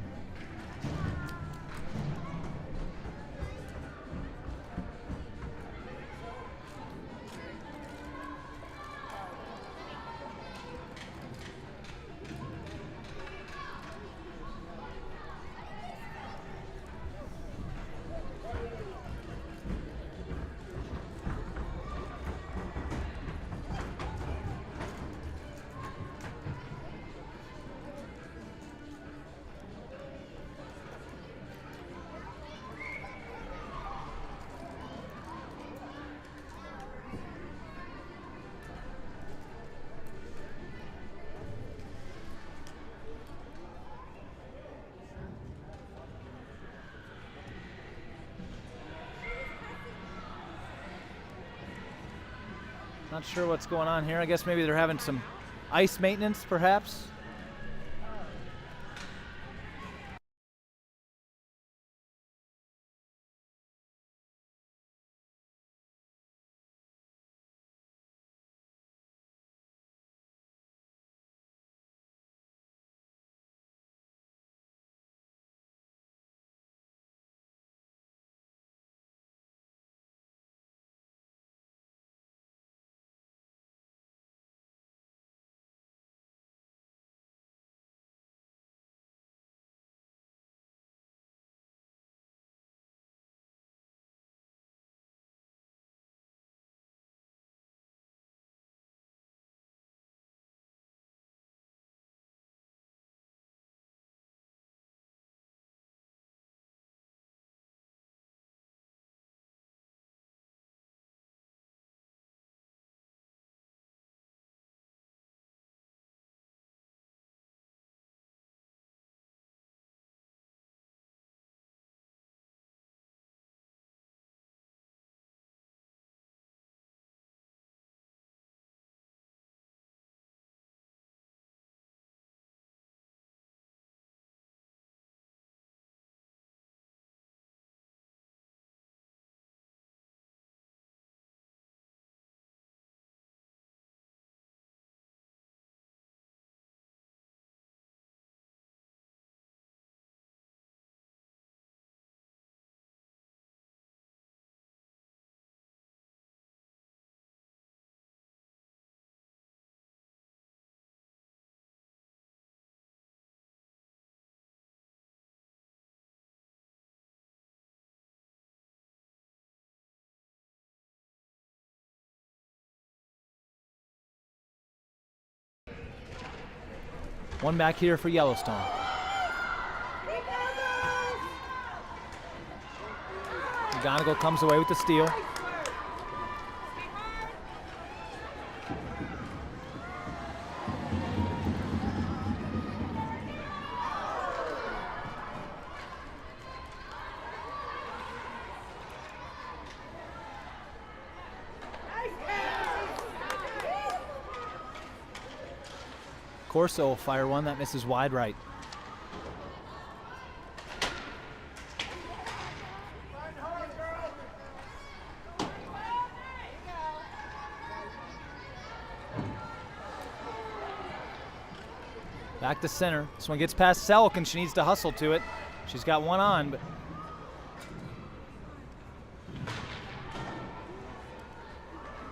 Not sure what's going on here. I guess maybe they're having some ice maintenance, perhaps. One back here for Yellowstone. McGonagle comes away with the steal. Corso will fire one that misses wide right. Back to center. This one gets past Selk and she needs to hustle to it. She's got one on, but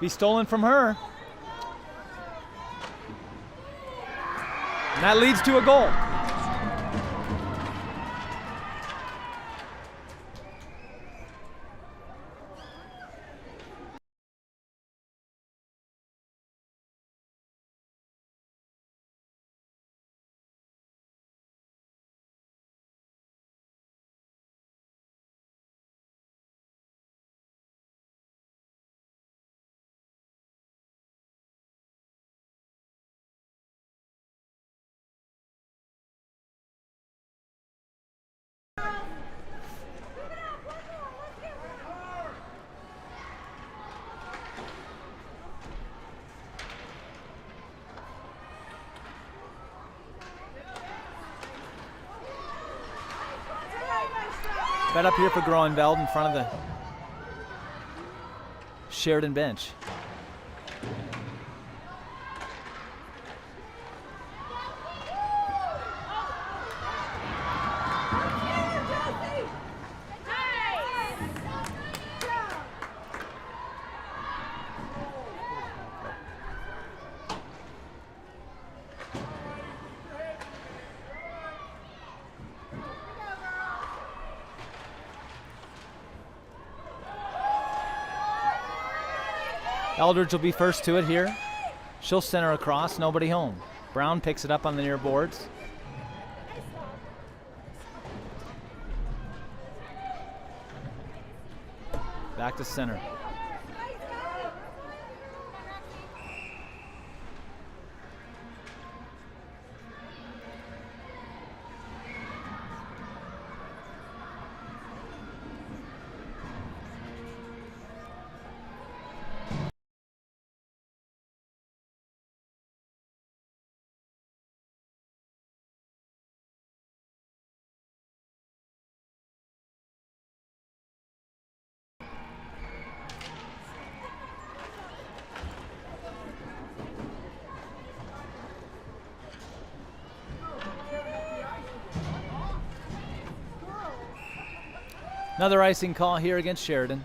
be stolen from her. And that leads to a goal. Fed up here for Groenveld in front of the Sheridan bench. Eldridge will be first to it here. She'll center across, nobody home. Brown picks it up on the near boards. Back to center. Another icing call here against Sheridan.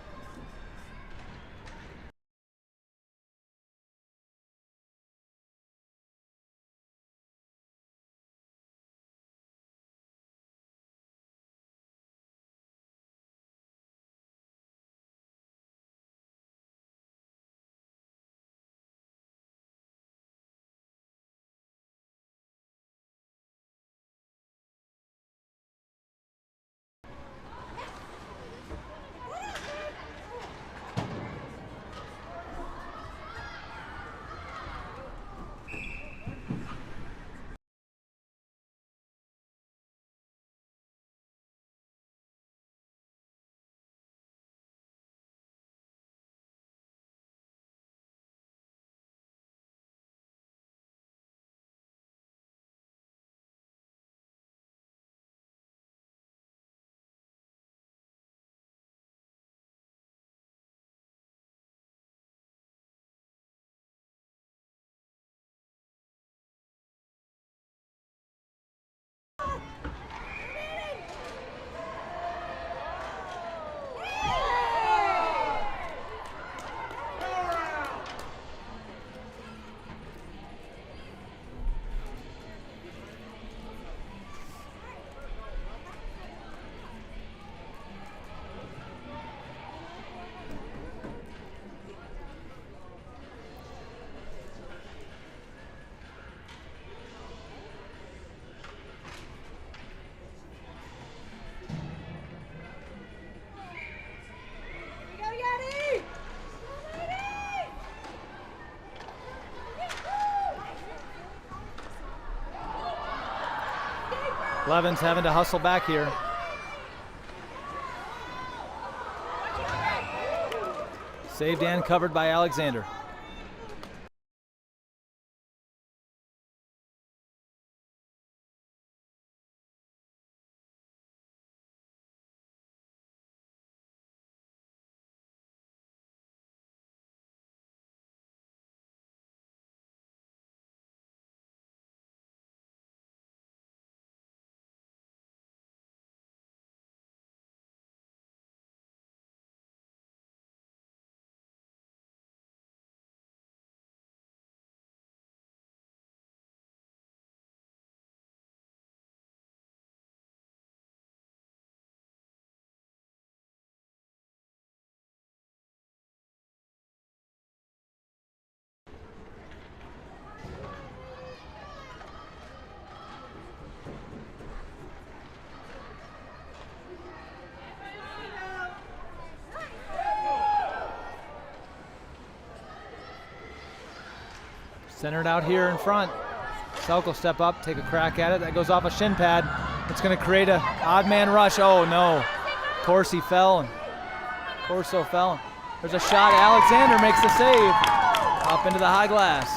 Levin's having to hustle back here. Saved and covered by Alexander. Centered out here in front. Selk will step up, take a crack at it. That goes off a shin pad. It's going to create an odd man rush. Oh no. Corso fell. Corso fell. There's a shot. Alexander makes the save. Up into the high glass.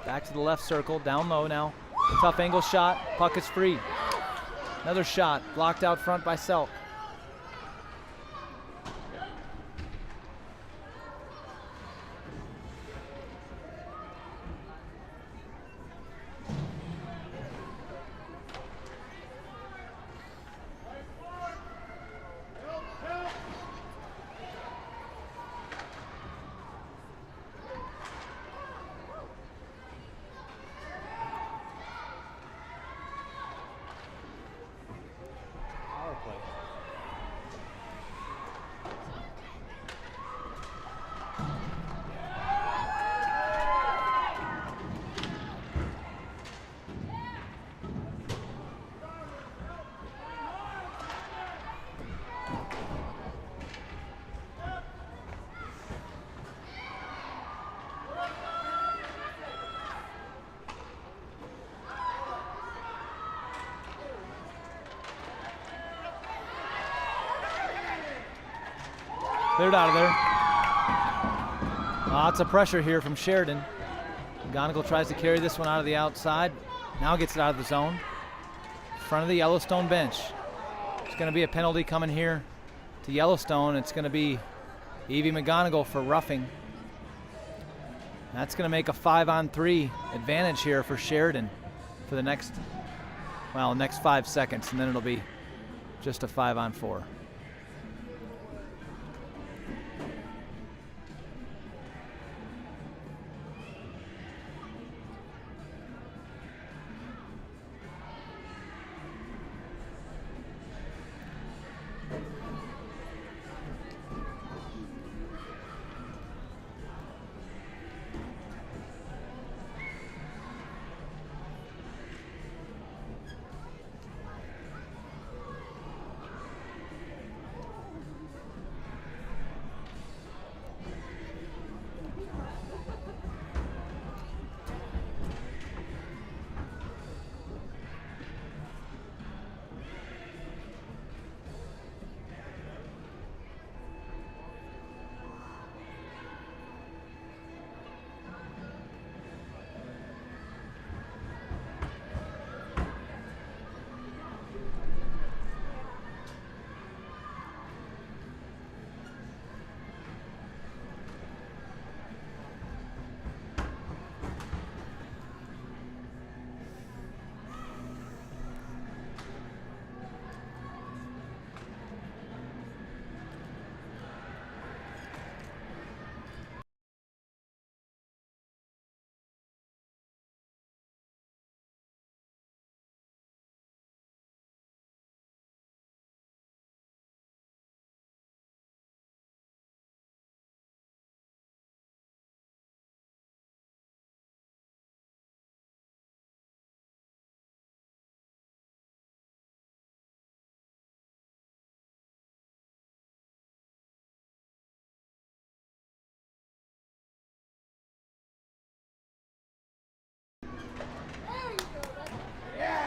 Back to the left circle. Down low now. Tough angle shot. Puck is free. Another shot. Blocked out front by Selk. Cleared out of there. Lots of pressure here from Sheridan. McGonagle tries to carry this one out of the outside. Now gets it out of the zone. In front of the Yellowstone bench. There's going to be a penalty coming here to Yellowstone. It's going to be Evie McGonagle for roughing. That's going to make a 5-on-3 advantage here for Sheridan for the next 5 seconds, and then it'll be just a 5-on-4.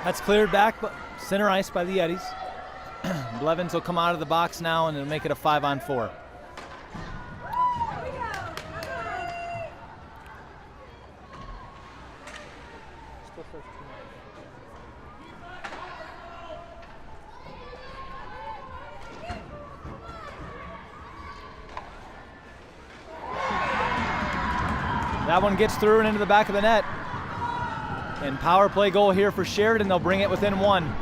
That's cleared back, but center ice by the Yetis. Blevins will come out of the box now and it'll make it a 5-on-4. That one gets through and into the back of the net. And power play goal here for Sheridan. They'll bring it within 1.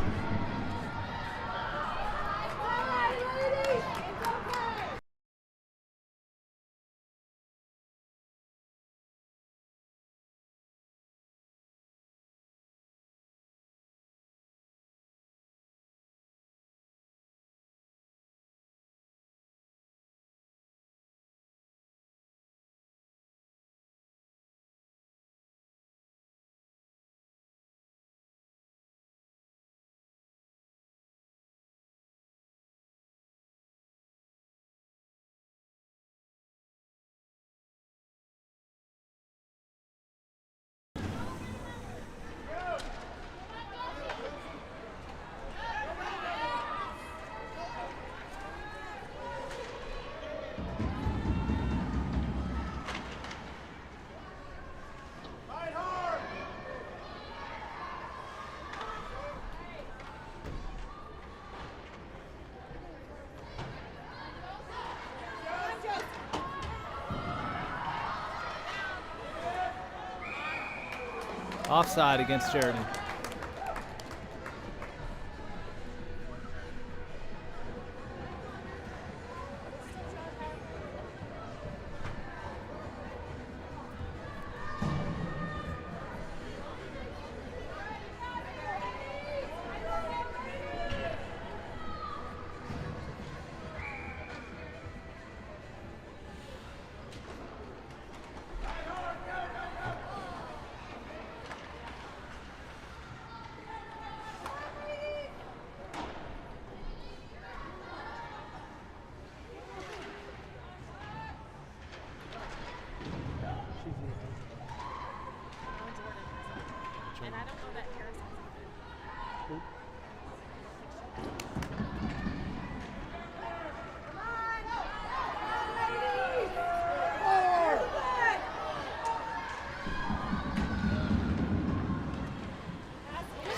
Offside against Sheridan. And I don't know that Harris has either.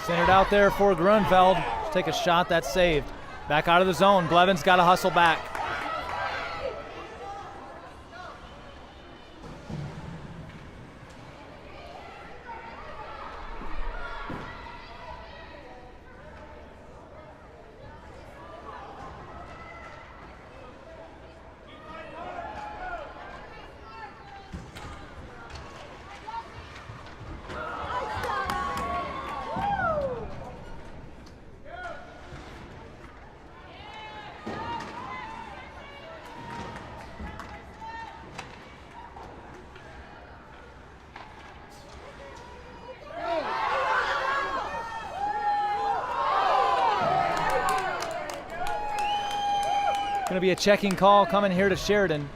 Centered out there for Grunfeld. Take a shot, that's saved. Back out of the zone. Blevins got to hustle back. Going to be a checking call coming here to Sheridan.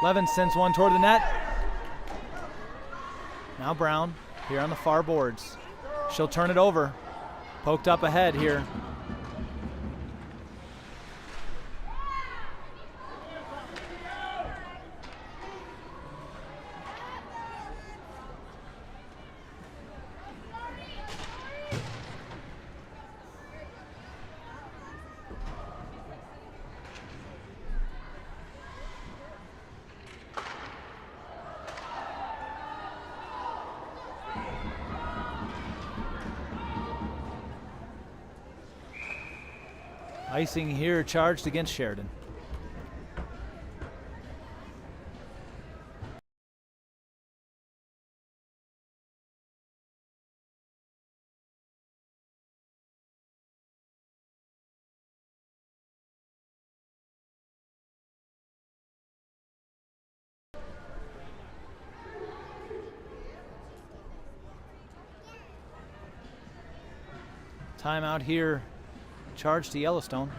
Levin sends one toward the net. Now Brown here on the far boards. She'll turn it over. Poked up ahead here. Icing here charged against Sheridan. Timeout here. Charge to Yellowstone.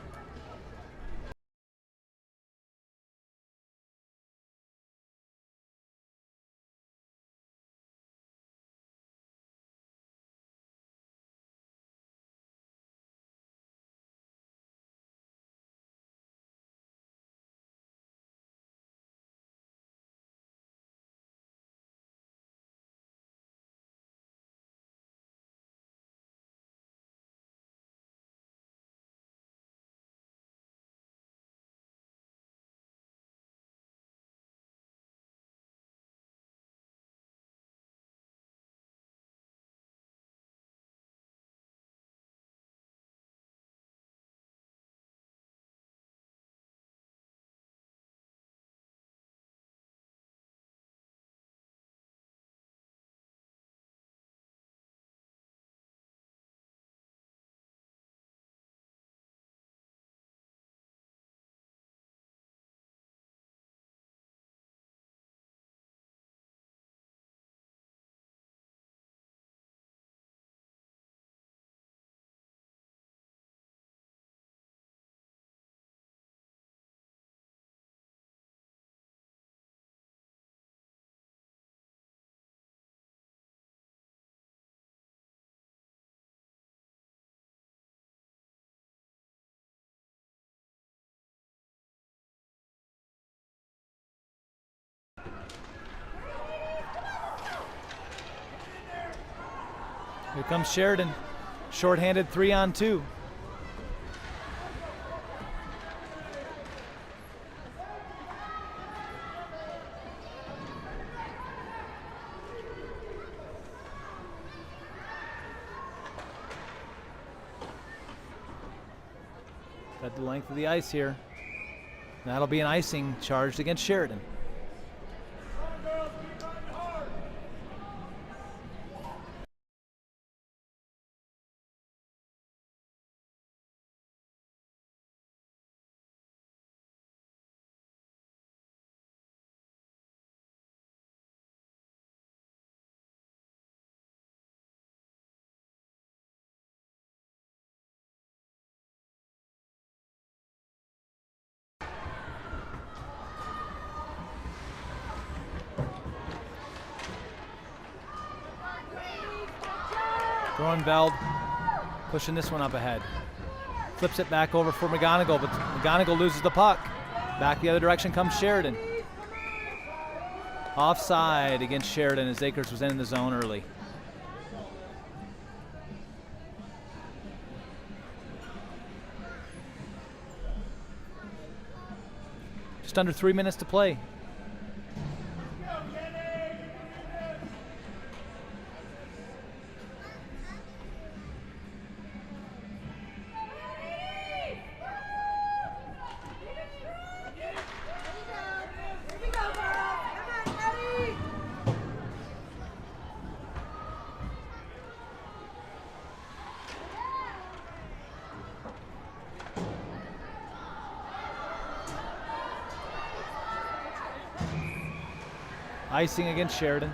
Here comes Sheridan. Shorthanded 3-on-2. Got the length of the ice here. That'll be an icing charged against Sheridan. Groenveld pushing this one up ahead. Flips it back over for McGonagle, but McGonagle loses the puck. Back the other direction comes Sheridan. Offside against Sheridan as Akers was in the zone early. Just under 3 minutes to play. Icing against Sheridan.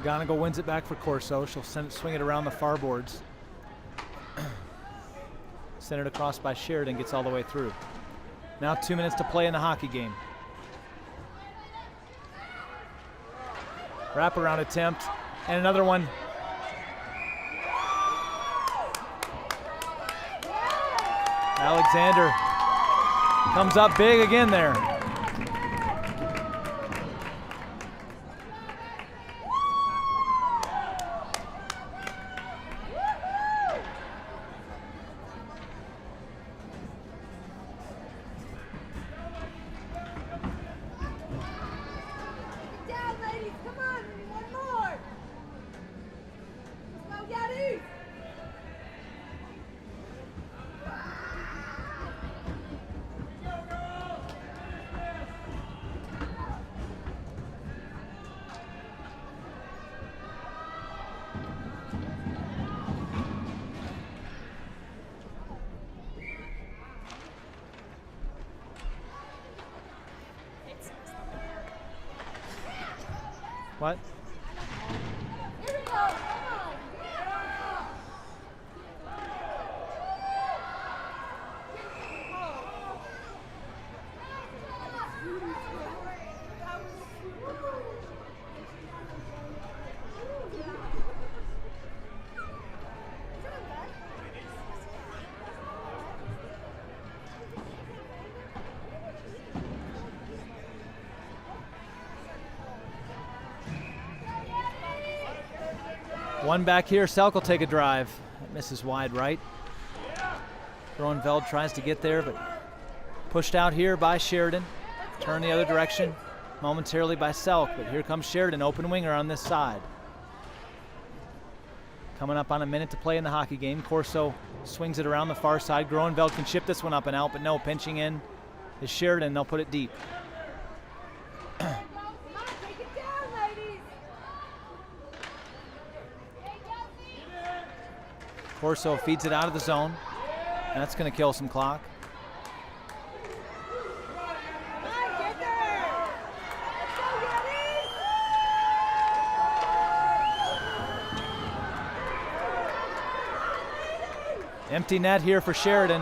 McGonagle wins it back for Corso. She'll swing it around the far boards. Send it across by Sheridan, gets all the way through. Now 2 minutes to play in the hockey game. Wraparound attempt, and another one. Alexander comes up big again there. Down, ladies. Come on. One more. Let's go, Yeti. What? Here we go. Come on. One back here, Selk will take a drive. That misses wide right. Groenveld tries to get there, but pushed out here by Sheridan. Turn the other direction momentarily by Selk, but here comes Sheridan, open winger on this side. Coming up on a minute to play in the hockey game. Corso swings it around the far side. Groenveld can chip this one up and out, but no, pinching in is Sheridan. They'll put it deep. Take it down, ladies. Corso feeds it out of the zone. That's going to kill some clock. Come on, get there. Let's go, Yeti. Empty net here for Sheridan.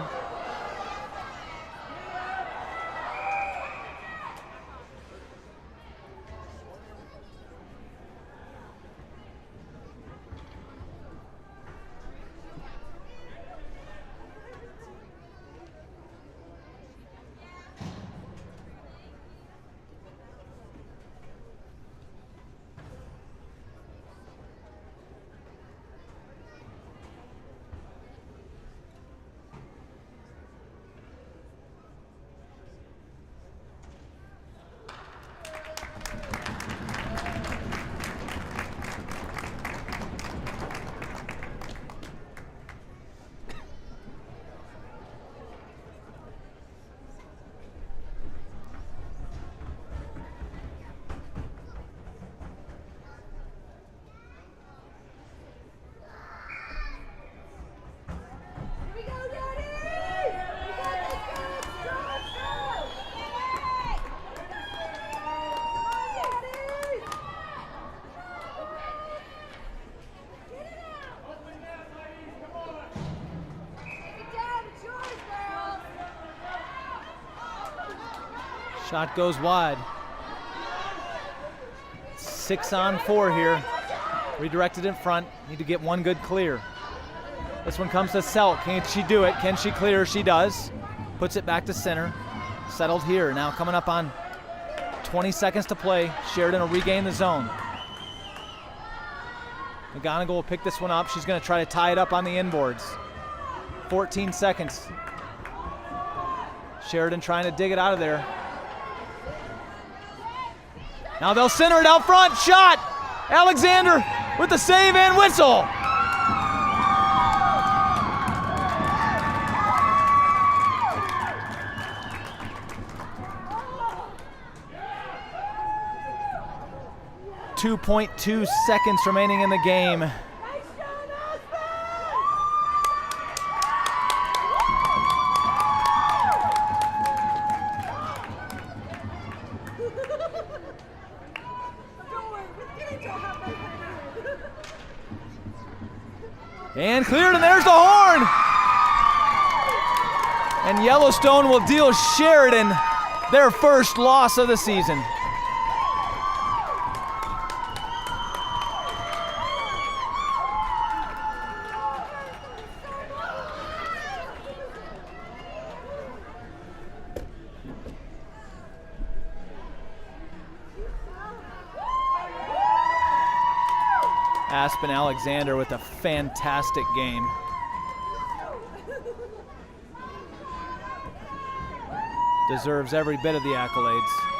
Shot goes wide. 6-on-4 here. Redirected in front. Need to get one good clear. This one comes to Selk. Can she do it? Can she clear? She does. Puts it back to center. Settled here. Now coming up on 20 seconds to play. Sheridan will regain the zone. McGonagle will pick this one up. She's going to try to tie it up on the inboards. 14 seconds. Sheridan trying to dig it out of there. Now they'll center it out front. Shot! Alexander with the save and whistle. .2 seconds remaining in the game. And cleared, and there's the horn! And Yellowstone will deal Sheridan their first loss of the season. Aspen Alexander with a fantastic game. Deserves every bit of the accolades.